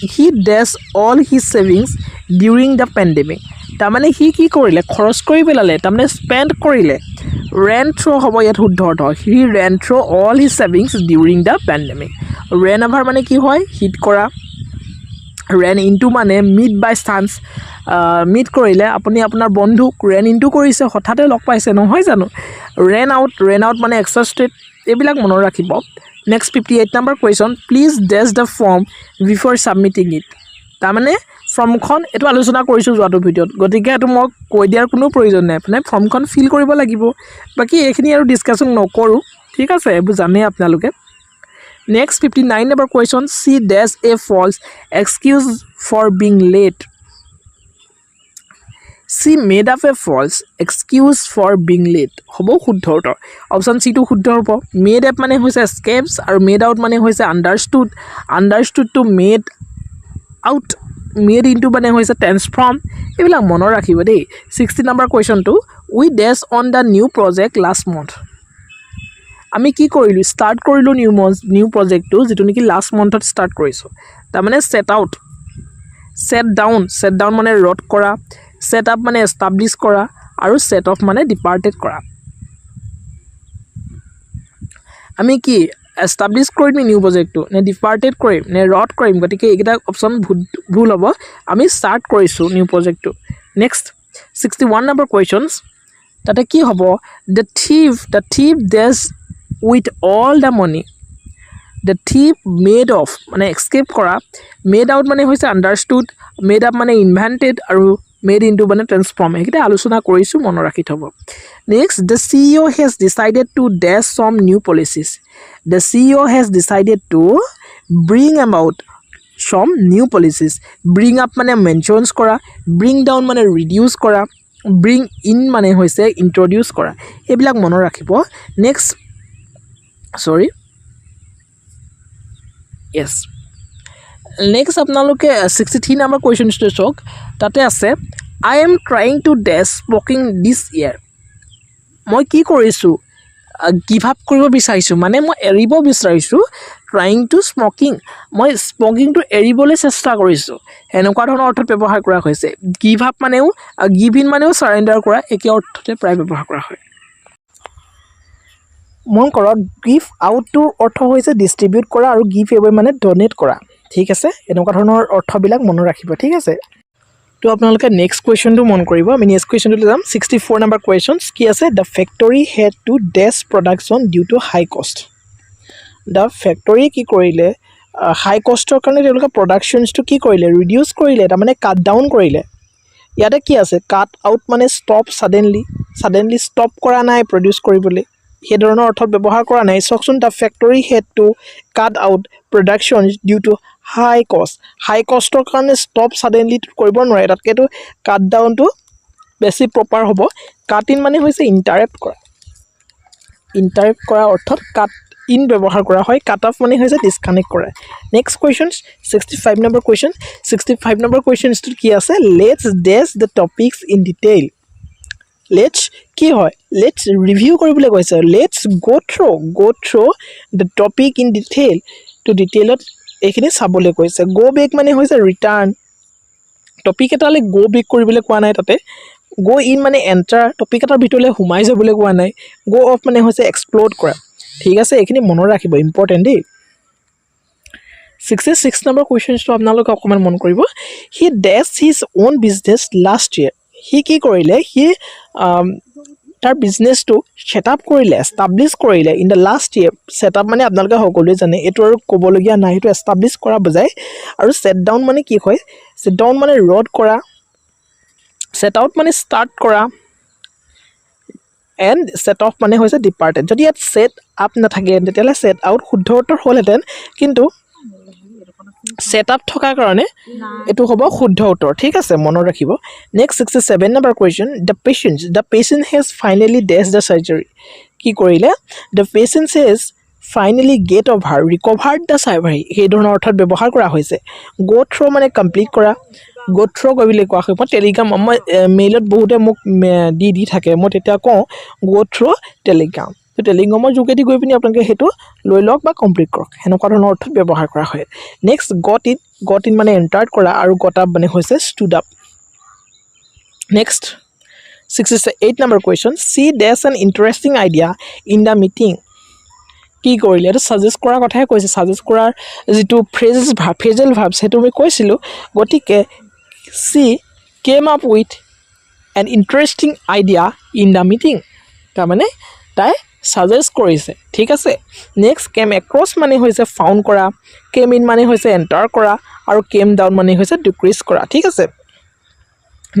he dash all his savings during the pandemic তাৰমানে সি কি কৰিলে খৰচ কৰি পেলালে তাৰমানে স্পেণ্ড কৰিলে ৰেন থ্ৰ' হ'ব ইয়াত শুদ্ধ অৰ্থ he ran through' all his savings during the pandemic ran over মানে কি হয় হিট কৰা ৰেন ইনটু মানে মিট বাই চান্স মিট কৰিলে আপুনি আপোনাৰ বন্ধুক ৰেন ইনটু কৰিছে হঠাতে লগ পাইছে নহয় জানো ৰেন আউট মানে এক্সষ্ট্ৰেট এইবিলাক মনত ৰাখিব Next 58 number question. Please dash the form before submitting it. তাৰমানে ফৰ্মখন এইটো আলোচনা কৰিছোঁ যোৱাটো ভিডিঅ'ত গতিকে এইটো মই কৈ দিয়াৰ কোনো প্ৰয়োজন নাই মানে ফৰ্মখন ফিল কৰিব লাগিব বাকী এইখিনি আৰু ডিছকাশ্যন নকৰোঁ ঠিক আছে এইবোৰ জানেই আপোনালোকে next 59 number question. See dash a false excuse for being late. She made up a false excuse for being late. হ'ব শুদ্ধ উত্তৰ অপশ্যন চিটো শুদ্ধ হ'ব মেড এপ মানে হৈছে স্কেপছ আৰু মেড আউট মানে হৈছে understood to made out made into মানে হৈছে ট্ৰেন্সফৰ্ম এইবিলাক মনত ৰাখিব দেই 60 নম্বৰ কুৱেশ্যনটো we dash on the new project last month আমি কি কৰিলোঁ ষ্টাৰ্ট কৰিলোঁ নিউ প্ৰজেক্টটো যিটো নেকি লাষ্ট মান্থত ষ্টাৰ্ট কৰিছোঁ তাৰমানে ছেট ডাউন মানে ৰদ কৰা set up মানে establish কৰা আৰু set off মানে departed কৰা আমি কি establish কৰিম নিউ প্ৰজেক্টটো নে departed কৰিম নে ৰদ কৰিম গতিকে এইকেইটা অপশ্যন ভুল হ'ব আমি ষ্টাৰ্ট কৰিছোঁ নিউ প্ৰজেক্টটো নেক্সট 61 নম্বৰ কুৱেশ্যনছ তাতে কি হ'ব the thief dash with all the money the thief made off মানে escape কৰা made out মানে হৈছে understood made up মানে invented আৰু made into মানে transform এইকেইটা আলোচনা কৰিছোঁ মনত ৰাখি থ'ব next the CEO has decided to dash some new policies the CEO has decided to bring about some new policies bring up মানে mentions কৰা bring down মানে reduce কৰা bring in মানে হৈছে introduce কৰা এইবিলাক মনত ৰাখিব next next আপোনালোকে 63 নম্বৰ কুৱেশ্যনটো চাওক তাতে আছে I am trying to dash smoking this year মই কি কৰিছোঁ গিভ আপ কৰিব বিচাৰিছোঁ মানে মই এৰিব বিচাৰিছোঁ ট্ৰাইং টু মই স্মকিংটো এৰিবলৈ চেষ্টা কৰিছোঁ এনেকুৱা ধৰণৰ অৰ্থত ব্যৱহাৰ কৰা হৈছে গিভ আপ মানেও গিভ ইন মানেও চাৰেণ্ডাৰ কৰা একে অৰ্থতে প্ৰায় ব্যৱহাৰ কৰা হয় মন কৰক গিভ আউটটোৰ অৰ্থ হৈছে ডিষ্ট্ৰিবিউট কৰা আৰু গিভ এৱে মানে ডনেট কৰা ঠিক আছে এনেকুৱা ধৰণৰ অৰ্থবিলাক মনত ৰাখিব ঠিক আছে তো আপোনালোকে নেক্সট কুৱেশ্যনটো মন কৰিব আমি নেক্সট কুৱেশ্যনটো যাম 64 নম্বৰ কুৱেশ্যনছ কি আছে the factory had to dash production due to high cost the factory কি কৰিলে হাই কষ্টৰ কাৰণে তেওঁলোকে প্ৰডাকশ্যনছটো কি কৰিলে ৰিডিউচ কৰিলে তাৰমানে কাট ডাউন কৰিলে ইয়াতে কি আছে কাট আউট মানে ষ্টপ ছাডেনলি ষ্টপ কৰা নাই প্ৰডিউচ কৰিবলৈ সেই ধৰণৰ অৰ্থত ব্যৱহাৰ কৰা নাই চাওকচোন the factory had to cut out production due to high কষ্টৰ কাৰণে ষ্টপ ছাডেনলি কৰিব নোৱাৰে তাতকৈতো কাট ডাউনটো বেছি প্ৰপাৰ হ'ব কাট ইন মানে হৈছে ইণ্টাৰেপ্ট কৰা অৰ্থত কাট ইন ব্যৱহাৰ কৰা হয় কাট অফ মানে হৈছে ডিছকানেক্ট কৰা নেক্সট কুৱেশ্যন 65 নম্বৰ কুৱেশ্যনটো কি আছে let's dash the topics in detail let's কি হয় লেটছ ৰিভিউ কৰিবলৈ কৈছে let's go through the topic in detail to ডিটেইলত এইখিনি চাবলৈ কৈছে go back মানে হৈছে ৰিটাৰ্ণ টপিক এটালৈ go back কৰিবলৈ কোৱা নাই তাতে go in মানে এন্টাৰ টপিক এটাৰ ভিতৰলৈ সোমাই যাবলৈ কোৱা নাই go off মানে হৈছে এক্সপ্লোৰ কৰা ঠিক আছে এইখিনি মনত ৰাখিব ইম্পৰ্টেণ্ট দেই 66 নম্বৰ কুৱেশ্যনটো আপোনালোকে অকমান মন কৰিব he dashed his own business last year he কি কৰিলে হি তাৰ বিজনেছটো ছেটআপ কৰিলে এষ্টাব্লিছ কৰিলে in the last year set up মানে আপোনালোকে সকলোৱে জানে এইটো আৰু ক'বলগীয়া নাই এইটো এষ্টাব্লিছ কৰা বুজায় আৰু ছেট ডাউন মানে কি হয় ছেট ডাউন মানে ৰদ কৰা ছেট আউট মানে ষ্টাৰ্ট কৰা এণ্ড ছেট অফ মানে হৈছে ডিপাৰ্টেড যদি ইয়াত ছেট আপ নাথাকে তেতিয়াহ'লে ছেট আউট শুদ্ধ উত্তৰ হ'লহেঁতেন কিন্তু ছেট আপ থকাৰ কাৰণে এইটো হ'ব শুদ্ধ উত্তৰ ঠিক আছে মনত ৰাখিব next 67 number question the patient has finally dash the surgery কি কৰিলে the patient has finally get over recovered the surgery সেই ধৰণৰ অৰ্থত ব্যৱহাৰ কৰা হৈছে গ' থ্ৰ' মানে কমপ্লিট কৰা গ' থ্ৰ' কৰিবলৈ কোৱা হয় মই টেলিগ্ৰাম মই মেইলত বহুতে মোক দি থাকে মই তেতিয়া কওঁ গ' থ্ৰ' টেলিগ্ৰাম তো টেলিগ্ৰামৰ যোগেদি গৈ পিনি আপোনালোকে সেইটো লৈ লওক বা কমপ্লিট কৰক সেনেকুৱা ধৰণৰ অৰ্থত ব্যৱহাৰ কৰা হয় নেক্সট গট ইন মানে এণ্টাৰ্ড কৰা আৰু গট আপ মানে হৈছে stood up next 68 number question she dash an interesting idea in the meeting কি কৰিলে এইটো ছাজেষ্ট কৰাৰ কথাই কৈছে ছাজেষ্ট কৰাৰ যিটো ফ্ৰেজেল ভাৰ্বছ সেইটো আমি কৈছিলোঁ গতিকে C came up with N interesting idea in the meeting তাৰমানে তাই ছাজেষ্ট কৰিছে ঠিক আছে নেক্সট কেম এক্ৰছ মানে হৈছে ফাউণ্ড কৰা কেম ইন মানে হৈছে এণ্টাৰ কৰা আৰু কেম ডাউন মানে হৈছে ডিক্ৰিজ কৰা ঠিক আছে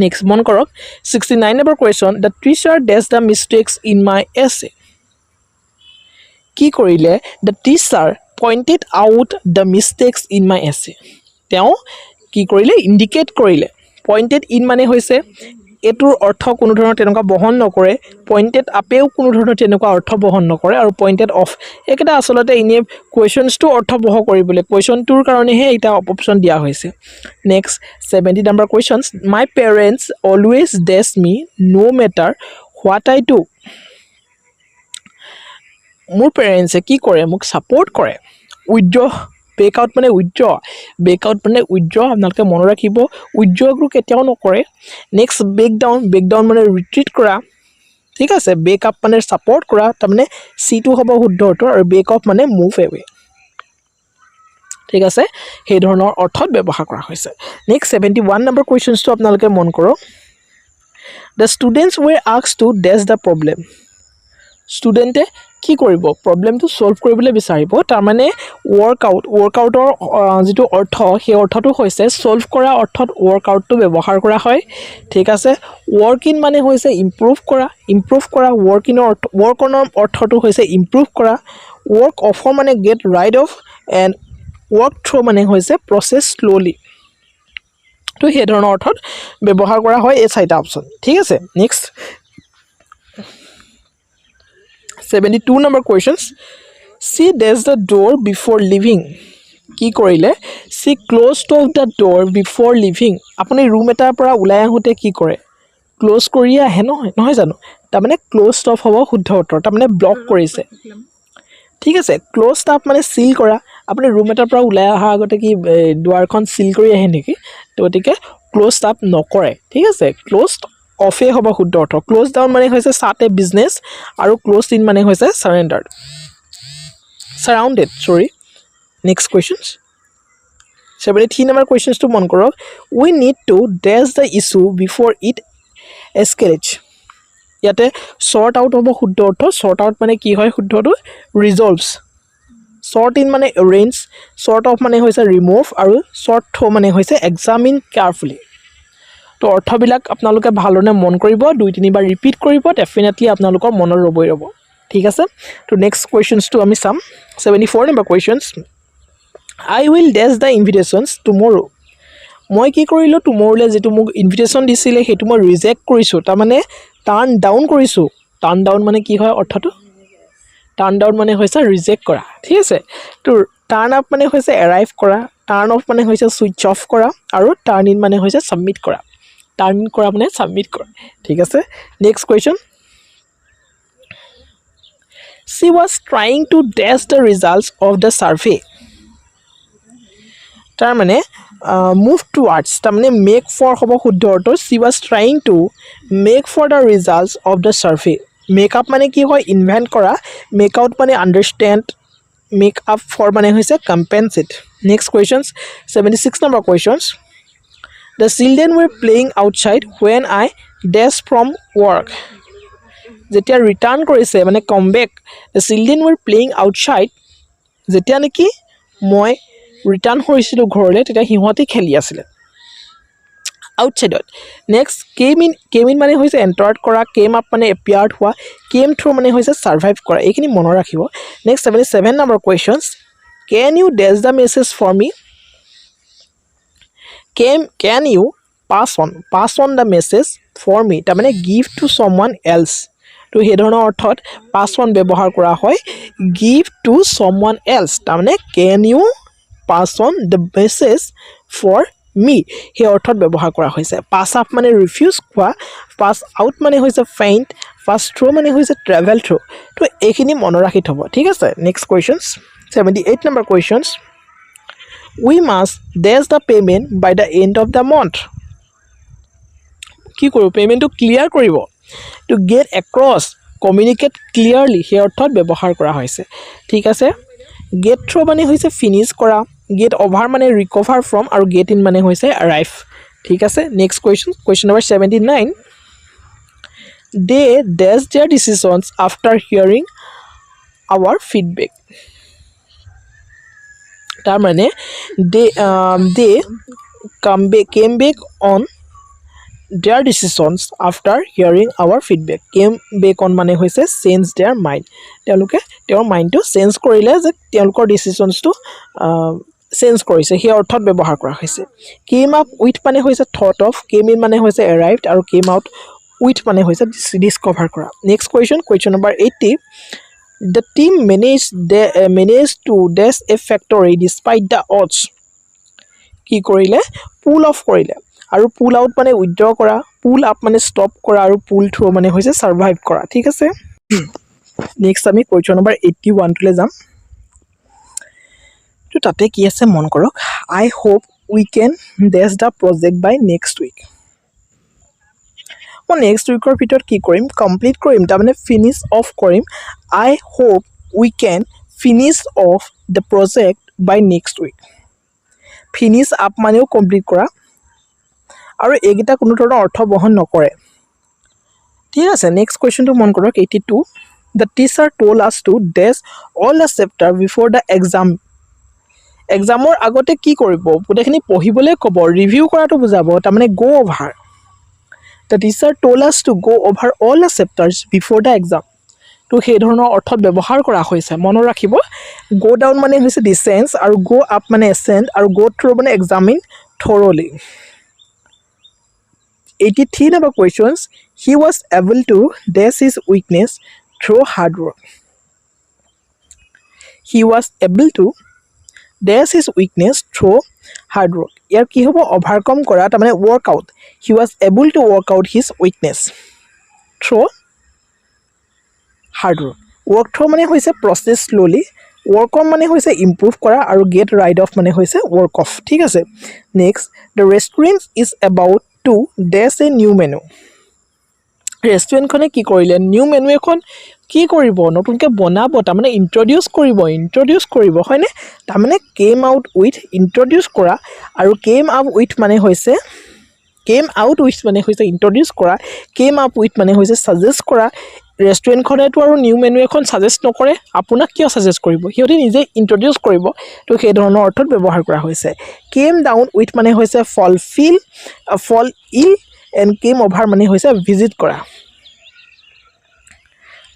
নেক্সট মন কৰক 69 number question the teacher dash the mistakes in my essay কি কৰিলে the teacher pointed out the mistakes in my essay তেওঁ কি কৰিলে ইণ্ডিকেট কৰিলে পইণ্টেড ইন মানে হৈছে এইটোৰ অৰ্থ কোনো ধৰণৰ তেনেকুৱা বহন নকৰে পইণ্টেড আপেও কোনো ধৰণৰ তেনেকুৱা অৰ্থ বহন নকৰে আৰু পইণ্টেড অফ এইকেইটা আচলতে এনেই কুৱেশ্যনছটো অৰ্থবহ কৰিবলৈ কুৱেশ্যনটোৰ কাৰণেহে এটা অপশ্যন দিয়া হৈছে next 70 number questions my parents always dash me no' matter what I do মোৰ পেৰেণ্টছে কি কৰে মোক ছাপৰ্ট কৰে উইথড্ৰ বেকআউট মানে উইথড্ৰ আপোনালোকে মনত ৰাখিব উইথড্ৰটো কেতিয়াও নকৰে নেক্সট বেকডাউন মানে ৰিট্ৰিট কৰা ঠিক আছে বেক আপ মানে ছাপৰ্ট কৰা তাৰমানে চিটো হ'ব শুদ্ধ উত্তৰ আৰু বেক অফ মানে মুভ এৱে ঠিক আছে সেই ধৰণৰ অৰ্থত ব্যৱহাৰ কৰা হৈছে নেক্সট 71 নম্বৰ কুৱেশ্যনছটো আপোনালোকে মন কৰক the students were asked to dash the problem ষ্টুডেণ্টে কি কৰিব প্ৰব্লেমটো ছল্ভ কৰিবলৈ বিচাৰিব তাৰমানে ৱৰ্কআউটৰ যিটো অৰ্থ সেই অৰ্থটো হৈছে ছল্ভ কৰা অৰ্থত ৱৰ্কআউটটো ব্যৱহাৰ কৰা হয় ঠিক আছে ৱৰ্ক ইন মানে হৈছে ইম্প্ৰুভ কৰা ৱৰ্ক অনৰ অৰ্থটো হৈছে ইম্প্ৰুভ কৰা ৱৰ্ক অফৰ মানে get rid of and work through' মানে হৈছে প্ৰচেছ শ্ল'লি তো সেই ধৰণৰ অৰ্থত ব্যৱহাৰ কৰা হয় এই চাৰিটা অপশ্যন ঠিক আছে next 72 number questions she dash the door before leaving কি কৰিলে she closed off the door before leaving আপুনি ৰুম এটাৰ পৰা ওলাই আহোঁতে কি কৰে ক্ল'জ কৰিয়ে আহে নহয় জানো তাৰমানে ক্ল'জড অফ হ'ব শুদ্ধ উত্তৰ তাৰমানে ব্লক কৰিছে ঠিক আছে ক্ল'জড আপ মানে চিল কৰা আপুনি ৰুম এটাৰ পৰা ওলাই অহাৰ আগতে কি দুৱাৰখন চিল কৰি আহে নেকি গতিকে ক্ল'জড আপ নকৰে ঠিক আছে ক্ল'জড অফে হ'ব শুদ্ধ অৰ্থ ক্ল'জ ডাউন মানে হৈছে ষ্টাৰ্ট এ বিজনেছ আৰু ক্ল'জ ইন মানে হৈছে চাৰাউণ্ডেড নেক্সট কুৱেশ্যনছ 73 নম্বৰ কুৱেশ্যনছটো মন কৰক we need to dash the issue before it escalates ইয়াতে শ্বৰ্ট আউট হ'ব শুদ্ধ অৰ্থ শ্বৰ্ট আউট মানে কি হয় শুদ্ধটো ৰিজল্ভছ শ্বৰ্ট ইন মানে এৰেঞ্জ শ্বৰ্ট অফ মানে হৈছে ৰিমুভ আৰু শ্বৰ্ট থ্ৰ' মানে হৈছে এক্সামিন কেয়াৰফুলি তো অৰ্থবিলাক আপোনালোকে ভালদৰে মন কৰিব 2-3 বাৰ ৰিপিট কৰিব ডেফিনেটলি আপোনালোকৰ মনত ৰ'ব ঠিক আছে তো নেক্সট কুৱেশ্যনছটো আমি চাম 74 number questions I will dash the invitations tomorrow মই কি কৰিলোঁ টুমৰলৈ যিটো মোক ইনভিটেশ্যন দিছিলে সেইটো মই ৰিজেক্ট কৰিছোঁ তাৰমানে টাৰ্ণ ডাউন মানে কি হয় অৰ্থটো টাৰ্ণ ডাউন মানে হৈছে ৰিজেক্ট কৰা ঠিক আছে তো টাৰ্ণ আপ মানে হৈছে এৰাইভ কৰা টাৰ্ণ অফ মানে হৈছে ছুইচ অফ কৰা আৰু টাৰ্ণ ইন মানে হৈছে ছাবমিট কৰা টাৰ্ণ কৰা মানে ছাবমিট কৰা ঠিক আছে next question she was trying to dash the results of the survey তাৰ মানে মুভ টুৱাৰ্ডছ তাৰ মানে মেক ফৰ হ'ব শুদ্ধ অৰ্থ she was trying to make for the results of the survey make up মানে কি হয় ইনভেন্ট কৰা মেক আউট মানে আণ্ডাৰষ্টেণ্ড মেক আপ ফৰ মানে হৈছে compensate next questions 76 number questions the children were playing outside when I dash from work যেতিয়া return কৰিছে মানে কাম back the children were playing outside যেতিয়া নেকি মই ৰিটাৰ্ণ কৰিছিলোঁ ঘৰলৈ তেতিয়া সিহঁতে খেলি আছিলে আউটসাইডত নেক্সট কেম ইন মানে হৈছে এণ্টাৰ্ড কৰা কেম আপ মানে এপিয়াৰ্ড হোৱা কেম থ্ৰু মানে হৈছে ছাৰ্ভাইভ কৰা এইখিনি মনত ৰাখিব next 77 number questions can you dash the message for me can you pass on the message for me তাৰ মানে give to someone else তো সেই ধৰণৰ অৰ্থত pass on ব্যৱহাৰ কৰা হয় give to someone else তাৰ মানে can you pass on the message for me সেই অৰ্থত ব্যৱহাৰ কৰা হৈছে pass up মানে refuse কৰা pass out মানে হৈছে faint pass through মানে হৈছে travel through তো এইখিনি মনত ৰাখি থব ঠিক আছে next questions 78 number questions we must dash the payment by the end of the month কি কৰিব পেমেন্টটো ক্লিয়াৰ কৰিব to get across communicate clearly সেই অৰ্থত ব্যৱহাৰ কৰা হৈছে ঠিক আছে get through মানে হৈছে ফিনিশ কৰা get over মানে recover from আৰু get in মানে হৈছে arrive ঠিক আছে next question number 79 they dash their decisions after hearing our feedback তাৰ মানে they came back on their decisions after hearing our feedback came back on মানে হৈছে change their mind তেওঁলোকে তেওঁৰ মাইণ্ডটো চেঞ্জ কৰিলে যে তেওঁলোকৰ ডিসিশনছটো চেঞ্জ কৰিছে সেই অৰ্থত ব্যৱহাৰ কৰা হৈছে came up with মানে হৈছে thought of came in মানে হৈছে arrived আৰু came out with মানে হৈছে discover কৰা next question number 80 the team managed to dash a factory despite the odds কি কৰিলে pull off কৰিলে আৰু pull out মানে withdraw কৰা pull up মানে stop কৰা আৰু pull through মানে হৈছে survive কৰা ঠিক আছে নেক্সট আমি question number 81 টোলে যাম তো তাতে কি আছে মন কৰক I hope we can dash the project by next week মই নেক্সট উইকৰ ভিতৰত কি কৰিম কমপ্লিট কৰিম তাৰ মানে ফিনিশ অফ কৰিম I hope we can finish off the project by next week finish up মানেও কমপ্লিট কৰা আৰু এইগিটা কোনো ধৰণৰ অৰ্থ বহন নকৰে ঠিক আছে নেক্সট কোৱেশ্চনটো মন কৰক 82 the teacher told us to dash all the chapter before the examৰ আগতে কি কৰিব পুতেখিনি পঢ়িবলৈ ক'ব ৰিভিউ কৰাটো বুজাব তাৰ মানে go over the teacher told us to go over all the chapters before the exam তো সেই ধৰণৰ অৰ্থত ব্যৱহাৰ কৰা হৈছে মনত ৰাখিব go down মানে হৈছে descend আৰু go up মানে ascend আৰু go through মানে examine thoroughly 83 number questions he was able to dash his weakness through hard work he was able to dash his weakness through hard work ইয়াৰ কি হ'ব overcome কৰা তাৰ মানে work out he was able to work out his weakness through hard work through মানে হৈছে process slowly work on মানে হৈছে improve কৰা আৰু get rid of মানে হৈছে work off ঠিক আছে next the restaurant is about to dash a new menu restaurant খনে কি কৰিলে নিউ মেনু এখন কি কৰিব নতুনকৈ বনাব তাৰ মানে ইন্ট্ৰোডিউস কৰিব হয়নে তাৰ মানে came out with introduce কৰা আৰু came up with মানে হৈছে introduce কৰা came up with মানে হৈছে suggest কৰা ৰেষ্টুৰেণ্ট খনেটো আৰু নিউ মেনু এখন সাজেষ্ট নকৰে আপোনাক কিয় সাজেষ্ট কৰিব হিহঁতে নিজে ইন্ট্ৰোডিউস কৰিব তো সেই ধৰণৰ অৰ্থত ব্যৱহাৰ কৰা হৈছে came down with মানে হৈছে fall ill and came over মানে হৈছে visit কৰা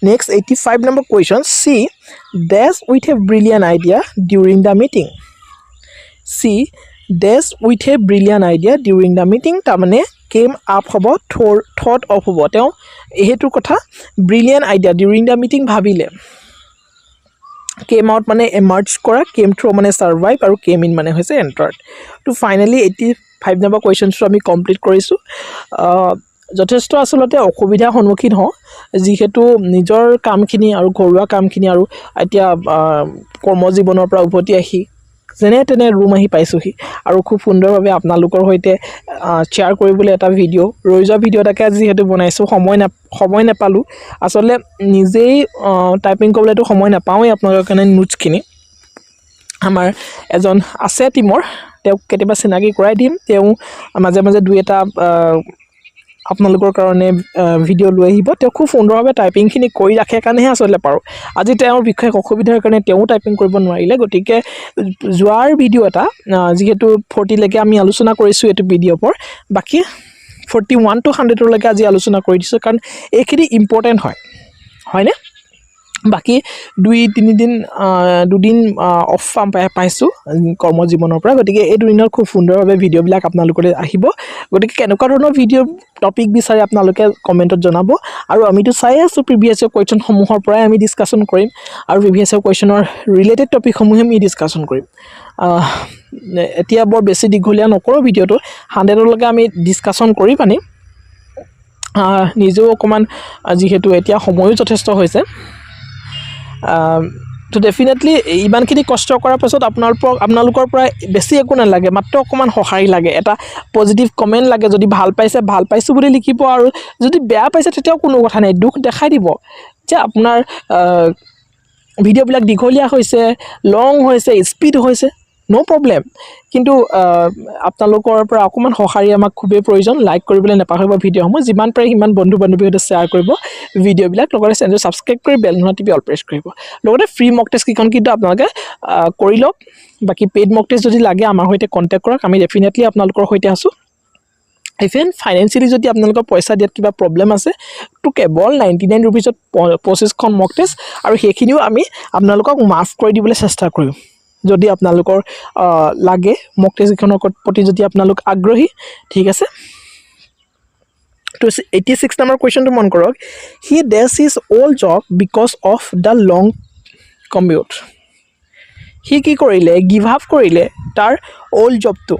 next 85 number question see dash with a brilliant idea during the meeting see dash with a brilliant idea during the meeting তাৰ মানে came up হ'ব thought of হ'ব তেওঁ এইটো কথা brilliant idea during the meeting ভাবিলে came out মানে emerge কৰা came through মানে survive আৰু came in মানে হৈছে entered তো finally 85 number questions টো আমি কমপ্লিট কৰিছো যথেষ্ট আচলতে অসুবিধাৰ সন্মুখীন হওঁ যিহেতু নিজৰ কামখিনি আৰু ঘৰুৱা কামখিনি আৰু এতিয়া কৰ্মজীৱনৰ পৰা উভতি আহি যেনে তেনে ৰুম আহি পাইছোঁহি আৰু খুব সুন্দৰভাৱে আপোনালোকৰ সৈতে শ্বেয়াৰ কৰিবলৈ এটা ভিডিঅ' ৰৈ যোৱা ভিডিঅ' এটাকে যিহেতু বনাইছোঁ সময় নাপালোঁ আচলতে নিজেই টাইপিং কৰিবলৈতো সময় নাপাওঁৱেই আপোনালোকৰ কাৰণে নোটছখিনি আমাৰ এজন আছে টিমৰ তেওঁক কেতিয়াবা চিনাকি কৰাই দিম তেওঁ মাজে মাজে দুই এটা আপোনালোকৰ কাৰণে ভিডিঅ' লৈ আহিব তেওঁ খুব সুন্দৰভাৱে টাইপিংখিনি কৰি ৰাখে কাৰণেহে আচলতে পাৰোঁ আজি তেওঁৰ বিশেষ অসুবিধাৰ কাৰণে তেওঁ টাইপিং কৰিব নোৱাৰিলে গতিকে যোৱাৰ ভিডিঅ' এটা যিহেতু 40লৈকে আমি আলোচনা কৰিছোঁ এইটো ভিডিঅ'ৰ ওপৰত বাকী 41 to 100লৈকে আজি আলোচনা কৰি দিছোঁ কাৰণ এইখিনি ইম্পৰ্টেণ্ট হয়নে বাকী দুদিন অফ পাইছোঁ কৰ্মজীৱনৰ পৰা গতিকে এই দুদিনত খুব সুন্দৰভাৱে ভিডিঅ'বিলাক আপোনালোকলৈ আহিব গতিকে কেনেকুৱা ধৰণৰ ভিডিঅ' টপিক বিচাৰে আপোনালোকে কমেণ্টত জনাব আৰু আমিতো চাই আছোঁ প্ৰিভিয়াছ ইয়েৰ কুৱেশ্যনসমূহৰ পৰাই আমি ডিছকাশ্যন কৰিম আৰু প্ৰিভিয়াছ ইয়েৰ কুৱেশ্যনৰ ৰিলেটেড টপিকসমূহে আমি ডিছকাশ্যন কৰিম এতিয়া বৰ বেছি দীঘলীয়া নকৰোঁ ভিডিঅ'টো 100লৈকে আমি ডিছকাশ্যন কৰি পানি নিজেও অকণমান যিহেতু এতিয়া সময়ো যথেষ্ট হৈছে তো ডেফিনেটলি ইমানখিনি কষ্ট কৰাৰ পাছত আপোনালোকৰ পৰা বেছি একো নালাগে মাত্ৰ অকণমান সঁহাৰি লাগে এটা পজিটিভ কমেণ্ট লাগে যদি ভাল পাইছোঁ বুলি লিখিব আৰু যদি বেয়া পাইছে তেতিয়াও কোনো কথা নাই দুখ দেখাই দিব যে আপোনাৰ ভিডিঅ'বিলাক দীঘলীয়া হৈছে লং হৈছে স্পীড হৈছে নো প্ৰব্লেম কিন্তু আপোনালোকৰ পৰা অকণমান সঁহাৰি আমাক খুবেই প্ৰয়োজন লাইক কৰিবলৈ নাপাহৰিব ভিডিঅ'সমূহ যিমান পাৰে সিমান বন্ধু বান্ধৱীৰ সৈতে শ্বেয়াৰ কৰিব ভিডিঅ'বিলাক লগতে চেনেলটো ছাবস্ক্ৰাইব কৰি বেল ঘণ্টা টিপি অল প্ৰেছ কৰিব লগতে ফ্ৰী মক টেষ্ট কেইখন কিন্তু আপোনালোকে কৰি লওক বাকী পেইড মক টেষ্ট যদি লাগে আমাৰ সৈতে কণ্টেক্ট কৰক আমি ডেফিনেটলি আপোনালোকৰ সৈতে আছোঁ ইভেন ফাইনেন্সিয়েলি যদি আপোনালোকৰ পইচা দিয়াত কিবা প্ৰব্লেম আছে তো কেৱল 99 ৰুপিজত 25খন মক টেষ্ট আৰু সেইখিনিও আমি আপোনালোকক মাফ কৰি দিবলৈ চেষ্টা কৰিম যদি আপোনালোকৰ লাগে মক টেষ্টখনৰ প্ৰতি যদি আপোনালোক আগ্ৰহী ঠিক আছে তো 86 নম্বৰ কুৱেশ্যনটো মন কৰক he dash his old job because of the long commute সি কি কৰিলে গিভ আপ কৰিলে তাৰ অল্ড জবটো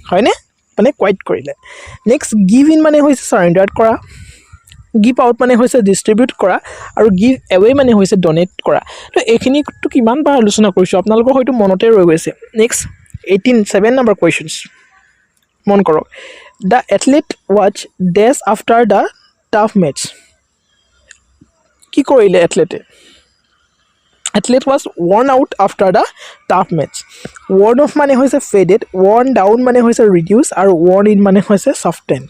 হয়নে মানে কোৱাইট কৰিলে নেক্সট গিভ ইন মানে হৈছে চাৰেণ্ডাৰ কৰা গিভ আউট মানে হৈছে ডিষ্ট্ৰিবিউট কৰা আৰু গিভ এৱে মানে হৈছে ডনেট কৰা তো এইখিনিতো কিমানবাৰ আলোচনা কৰিছোঁ আপোনালোকৰ হয়তো মনতে ৰৈ গৈছে নেক্সট 7 নম্বৰ কুৱেশ্যনছ মন কৰক the athlete watch dash after the tough matches কি কৰিলে athlete was worn out after the tough matches worn off মানে হৈছে ফেডেড ৱৰ্ন ডাউন মানে হৈছে ৰিডিউচ আৰু ৱৰ্ন ইন মানে হৈছে ছফটেণ্ড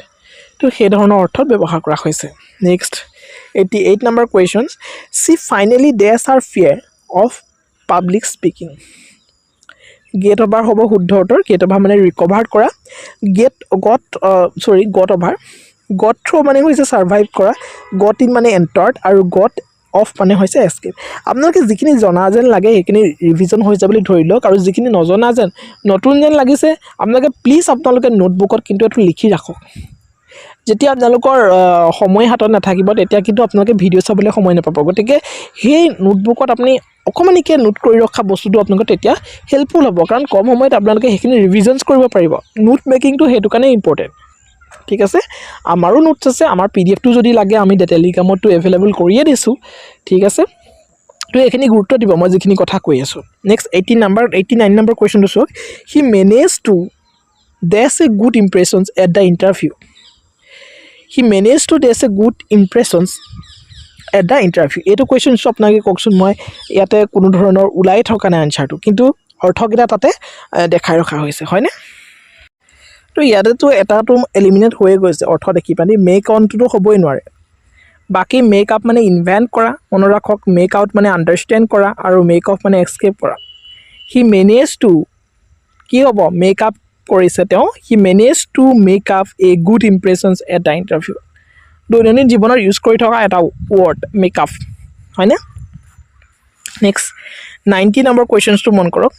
তো সেই ধৰণৰ অৰ্থত ব্যৱহাৰ কৰা হৈছে next 88 number questions she finally dash her fear of public speaking get over হ'ব শুদ্ধ উত্তৰ গেট অভাৰ মানে ৰিকভাৰ কৰা গট থ্ৰ' মানে হৈছে ছাৰ্ভাইভ কৰা গট ইন মানে এণ্টাৰ্ড আৰু গট অফ মানে হৈছে এস্কেপ আপোনালোকে যিখিনি জনা যেন লাগে সেইখিনি ৰিভিজন হৈছে বুলি ধৰি লওক আৰু যিখিনি নজনা যেন নতুন যেন লাগিছে আপোনালোকে প্লিজ আপোনালোকে নোটবুকত কিন্তু এইটো লিখি ৰাখক যেতিয়া আপোনালোকৰ সময় হাতত নাথাকিব তেতিয়া কিন্তু আপোনালোকে ভিডিঅ' চাবলৈ সময় নাপাব গতিকে সেই নোটবুকত আপুনি অকণমানিকৈ নোট কৰি ৰখা বস্তুটো আপোনালোকৰ তেতিয়া হেল্পফুল হ'ব কাৰণ কম সময়ত আপোনালোকে সেইখিনি ৰিভিজনছ কৰিব পাৰিব নোট মেকিংটো সেইটো কাৰণে ইম্পৰ্টেণ্ট ঠিক আছে আমাৰো নোটছ আছে আমাৰ PDF-টো যদি লাগে আমি টেলিগ্ৰামতো এভেইলেবল কৰিয়ে দিছোঁ ঠিক আছে তো এইখিনি গুৰুত্ব দিব মই যিখিনি কথা কৈ আছোঁ নেক্সট 89 নম্বৰ কুৱেশ্যনটো চাওক he manage to dash a good impressions at the interview he manage to dash a good impressions at the interview এইটো কুৱেশ্যনটো আপোনালোকে কওকচোন মই ইয়াতে কোনো ধৰণৰ ওলাই থকা নাই আনচাৰটো কিন্তু অৰ্থকেইটা তাতে দেখাই ৰখা হৈছে হয়নে তো ইয়াতেতো এটাটো এলিমিনেট হৈয়ে গৈছে অৰ্থ দেখি পানি মেক অনটোতো হ'বই নোৱাৰে বাকী মেক আপ মানে ইনভেণ্ট কৰা মনত ৰাখক মেক আউট মানে আণ্ডাৰষ্টেণ্ড কৰা আৰু মেক অফ মানে এক্সকেপ কৰা হি মেনেজ টু কি হ'ব মেক আপ কৰিছে তেওঁ he manage to make up a good impressions at the interview দৈনন্দিন জীৱনত ইউজ কৰি থকা এটা ৱৰ্ড মেক আপ হয়নে নেক্সট 90 নম্বৰ কুৱেশ্যনছটো মন কৰক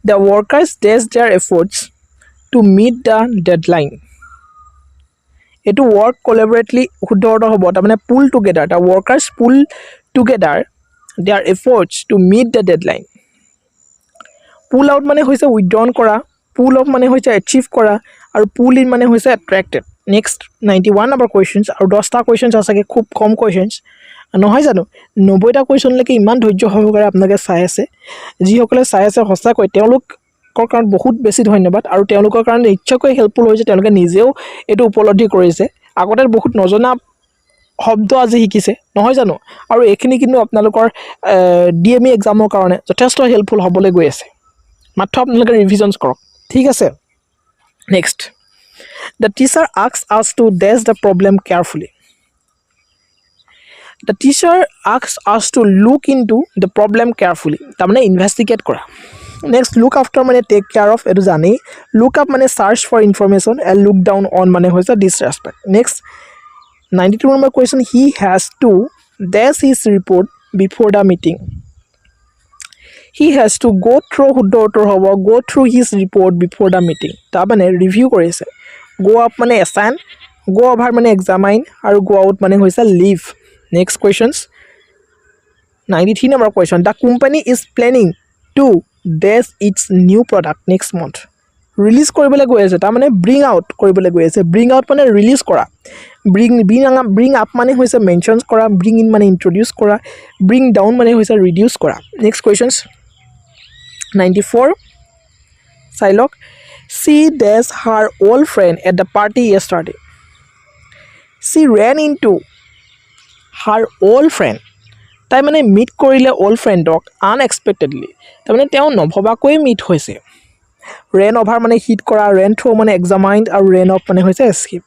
the workers dash their efforts to meet the deadline এইটো ৱৰ্ক কলেবৰেটলি শুদ্ধ অৰ্থ হ'ব তাৰমানে pull together the workers pull together their efforts to meet the deadline pull out মানে হৈছে উইথড্ৰন কৰা পুল অফ মানে হৈছে এচিভ কৰা আৰু পুল ইন মানে হৈছে এট্ৰেক্টেড নেক্সট 91 নম্বৰ কুৱেশ্যনছ আৰু 10টা কুৱেশ্যনছ আছেগে খুব কম কুৱেশ্যনছ নহয় জানো 90টা কুৱেশ্যনলৈকে ইমান ধৈৰ্য সহকাৰে আপোনালোকে চাই আছে যিসকলে চাই আছে সঁচাকৈ তেওঁলোকৰ কাৰণ বহুত বেছি ধন্যবাদ আৰু তেওঁলোকৰ কাৰণে নিশ্চয়কৈ হেল্পফুল হৈছে তেওঁলোকে নিজেও এইটো উপলব্ধি কৰিছে আগতে বহুত নজনা শব্দ আজি শিকিছে নহয় জানো আৰু এইখিনি কিন্তু আপোনালোকৰ ডিএমই এক্সামৰ কাৰণে যথেষ্ট হেল্পফুল হ'বলৈ গৈ আছে মাত্ৰ আপোনালোকে ৰিভিজনছ কৰক ঠিক আছে next The teacher asks us to dash the problem carefully. The teacher asks us to look into the problem carefully. তাৰমানে investigate কৰা. Next, look after মানে take care of এইটো জানেই. Look up মানে search for information and look down on মানে হৈছে disrespect. Next, 92 number question. He has to dash his report before the meeting. He has to go through his report before the meeting. তাৰমানে review কৰিছে. Go up মানে assign, go over মানে examine আৰু go out মানে হৈছে leave. Next questions 93 number question. The company is planning to dash its new product next month. Release কৰিবলৈ গৈ আছে তাৰমানে bring out কৰিবলৈ গৈ আছে bring out মানে release কৰা bring up মানে হৈছে mentions কৰা bring in মানে introduce কৰা bring down মানে হৈছে reduce কৰা. Next questions 94 চাইলক She dashed her old friend at the party yesterday. She ran into her old friend. তাই মানে মিট কৰিলে old friendক unexpectedly. তাৰমানে তেওঁ নভবাকৈ মিট হৈছে. Ran over মানে hit কৰা, ran through মানে examined আৰু ran off মানে হৈছে escape.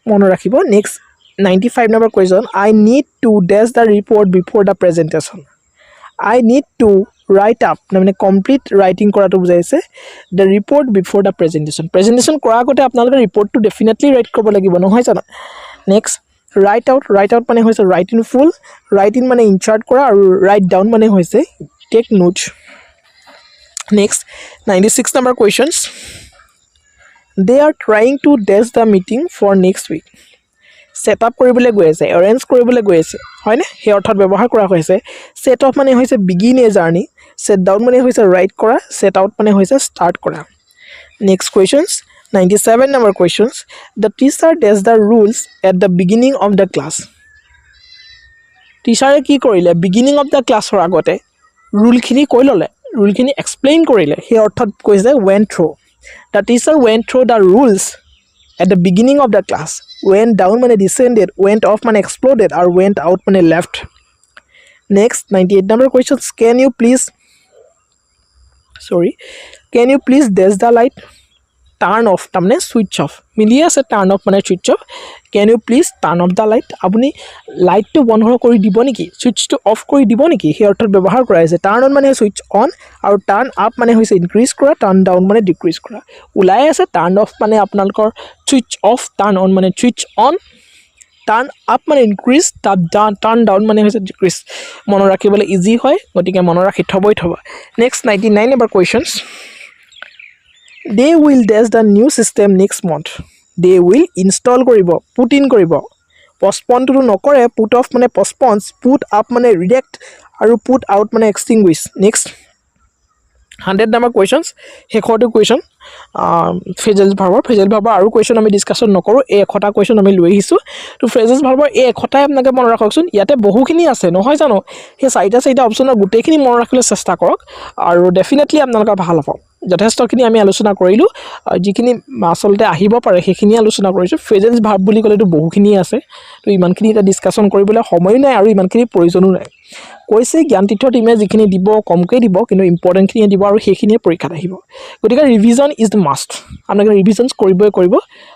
মনত ৰাখিব. Next 95 number question. I need to dash the report before the presentation. I need to write up মানে কমপ্লিট ৰাইটিং কৰাটো বুজাইছে the report before the presentation কৰাৰ আগতে আপোনালোকে ৰিপৰ্টটো ডেফিনেটলি ৰাইট কৰিব লাগিব নহয় জানো নেক্সট write out মানে হৈছে write in full write in মানে ইনচাৰ্ট কৰা আৰু write down মানে হৈছে take notes next 96 number questions they are trying to dash the meeting for next week set up কৰিবলৈ গৈ আছে arrange কৰিবলৈ গৈ আছে হয়নে সেই অৰ্থত ব্যৱহাৰ কৰা হৈছে set up মানে হৈছে begin a journey set down মানে হৈছে write কৰা set out মানে হৈছে start কৰা next questions 97 number questions the teacher dashed the rules at the beginning of the class teacher কি কৰিলে beginning of the class ৰ আগতে rule খিনি কৈ ললে rule খিনি explain কৰিলে সেই অৰ্থত কৈছে went through the teacher went through the rules at the beginning of the class went down মানে descended went off মানে exploded আৰু went out মানে left next 98 number questions can you please dash the light turn off তাৰমানে switch off মিলি আছে turn off মানে switch off can you please turn off the light আপুনি লাইটটো বন্ধ কৰি দিব নেকি switchটো off কৰি দিব নেকি সেই অৰ্থত ব্যৱহাৰ কৰা হৈছে turn on মানে switch on আৰু turn up মানে হৈছে increase কৰা turn down মানে decrease কৰা ওলাই আছে turn off মানে আপোনালোকৰ switch off turn on মানে switch on turn up মানে increase turn down মানে হৈছে decrease মনত ৰাখিবলৈ ইজি হয় গতিকে মনত ৰাখি থবই থবা next 99 number questions they will dash the new system next month they will install কৰিব put in কৰিব postpone to নকৰে put off মানে postpones put up মানে redact আৰু put out মানে extinguish next 100 number questions হেকৰটো question phrasal verb আৰু question আমি discussion নকৰো এই এখটা question আমি লৈ আহিছো তো phrasal verb এই এখটাই আপোনাক মন ৰাখকচোন ইয়াতে বহুখিনি আছে নহয় জানো সেই চাইটা অপচনৰ গুটেখিনি মন ৰাখিবলৈ চেষ্টা কৰক আৰু ডেফিনেটলি আপোনালোকৰ ভাল হ'ব যথেষ্টখিনি আমি আলোচনা কৰিলো যিখিনি আসলতে আহিব পাৰে সেইখিনি আলোচনা কৰিছো phrasal verb বুলি ক'লেটো বহুখিনি আছে তো ইমানখিনি এটা ডিসকাশন কৰিবলৈ সময় নাই আৰু ইমানখিনি প্ৰয়োজনো নাই কৈছে জ্ঞান তীৰ্থ টিমে যিখিনি দিব কমকৈ দিব কিন্তু ইম্পৰ্টেন্ট খিনি দিব আৰু সেইখিনি পৰীক্ষাত আহিব গতিকে ৰিভিজন ইজ দ্য মাষ্ট আপোনালোকে ৰিভিজনছ কৰিবই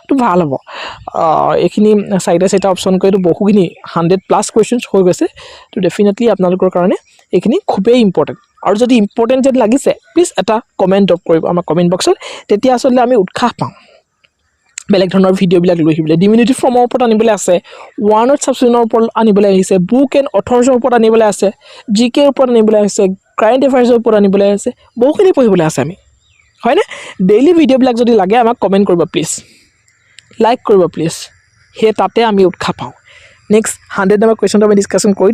তো ভাল হ'ব এইখিনি চাইটা অপচন কৰিটো বহুখিনি 100+ কোৱেশ্চনছ হৈ গৈছে তো ডেফিনেটলি আপোনালোকৰ কাৰণে এইখিনি খুবেই ইম্পৰ্টেন্ট আৰু যদি ইম্পৰ্টেন্ট যেন লাগিছে প্লিজ এটা কমেন্ট ড্ৰপ কৰিব আমাৰ কমেন্ট বক্সত তেতিয়া আসলে আমি উৎসাহ পাম বেলেগ ধৰণৰ ভিডিও বিলাক লৈ আহিবলৈ ডিমিনিটি ফৰ্মৰ ওপৰত আনিবলৈ আছে ওৱান ৱৰ্ড সাবস্টিটিউশনৰ ওপৰত আনিবলৈ আহিছে বুক এণ্ড অথৰ্ছৰ ওপৰত আনিবলৈ আছে জিকে ওপৰত আনিবলৈ আছে কাৰেণ্ট এফেয়াৰ্ছৰ ওপৰত আনিবলৈ আছে বহুখিনি পঢ়িবলৈ আছে আমি হয়নে ডেইলি ভিডিও বিলাক যদি লাগে আমাক কমেন্ট কৰিব প্লিজ লাইক কৰিব প্লিজ হে তাতে আমি উৎসাহ পাওঁ নেক্সট 100 নম্বৰ কোৱেশ্চনটো আমি ডিসকাশন কৰি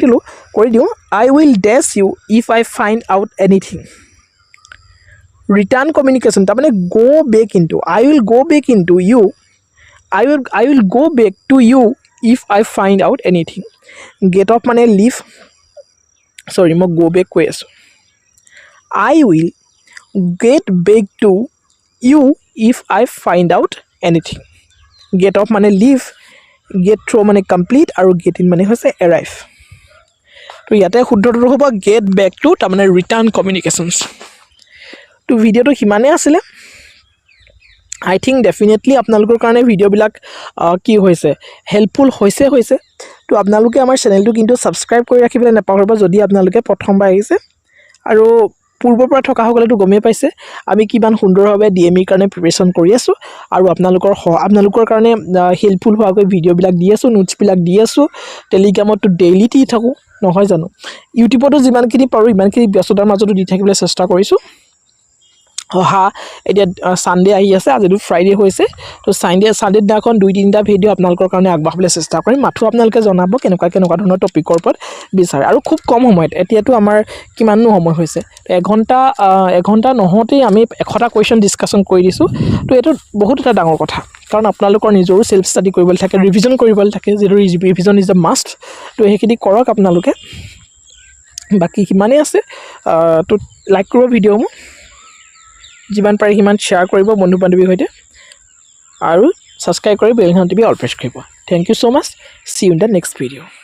দিও I will dash you if I find out anything return communication তাৰমানে go back into I will go back into you I will go back to you if I find out anything. Get off মানে leave. Sorry, মই go back কৈ আছোঁ. I will get back to you if I find out anything. Get off মানে leave, get through মানে complete আৰু get in মানে হৈছে arrive. তো ইয়াতে শুদ্ধটো হ'ব get back to তাৰমানে return communications. তো ভিডিঅ'টো সিমানেই আছিলে. আই থিংক ডেফিনেটলি আপোনালোকৰ কাৰণে ভিডিঅ'বিলাক কি হৈছে হেল্পফুল হৈছে তো আপোনালোকে আমাৰ চেনেলটো কিন্তু ছাবস্ক্ৰাইব কৰি ৰাখিবলৈ নাপাহৰিব যদি আপোনালোকে প্ৰথমবাৰ আহিছে আৰু পূৰ্বৰ পৰা থকাসকলেতো গমেই পাইছে আমি কিমান সুন্দৰভাৱে ডিএমইৰ কাৰণে প্ৰিপেৰেশ্যন কৰি আছোঁ আৰু আপোনালোকৰ কাৰণে হেল্পফুল হোৱাকৈ ভিডিঅ'বিলাক দি আছোঁ নোটছবিলাক দি আছোঁ টেলিগ্ৰামতো ডেইলি দি থাকোঁ নহয় জানো ইউটিউবতো যিমানখিনি পাৰোঁ ইমানখিনি ব্যস্ততাৰ মাজতো দি থাকিবলৈ চেষ্টা কৰিছোঁ অহা এতিয়া সানডে আহি আছে আজিতো ফ্ৰাইডে হৈছে তো সানডে দিনাখন 2-3টা ভিডিঅ' আপোনালোকৰ কাৰণে আগবঢ়াবলৈ চেষ্টা কৰিম মাথো আপোনালোকে জনাব কেনেকুৱা ধৰণৰ টপিকৰ ওপৰত বিচাৰে আৰু খুব কম সময়ত এতিয়াতো আমাৰ কিমাননো সময় হৈছে এঘণ্টা নহওঁতেই আমি 100টা কুৱেশ্যন ডিছকাশ্যন কৰি দিছোঁ তো এইটো বহুত এটা ডাঙৰ কথা কাৰণ আপোনালোকৰ নিজৰো সেল্ফ ষ্টাডি কৰিবলৈ থাকে ৰিভিজন কৰিবলৈ থাকে যিটো ৰিভিজন ইজ এ মাষ্ট তো সেইখিনি কৰক আপোনালোকে বাকি সিমানেই আছে তো লাইক কৰিব ভিডিঅ'সমূহ যিমান পাৰে সিমান শ্বেয়াৰ কৰিব বন্ধু বান্ধৱীৰ সৈতে আৰু ছাবস্ক্ৰাইব কৰি বেল আইকন টিপি অল প্ৰেছ কৰিব thank you so much see you in the next video'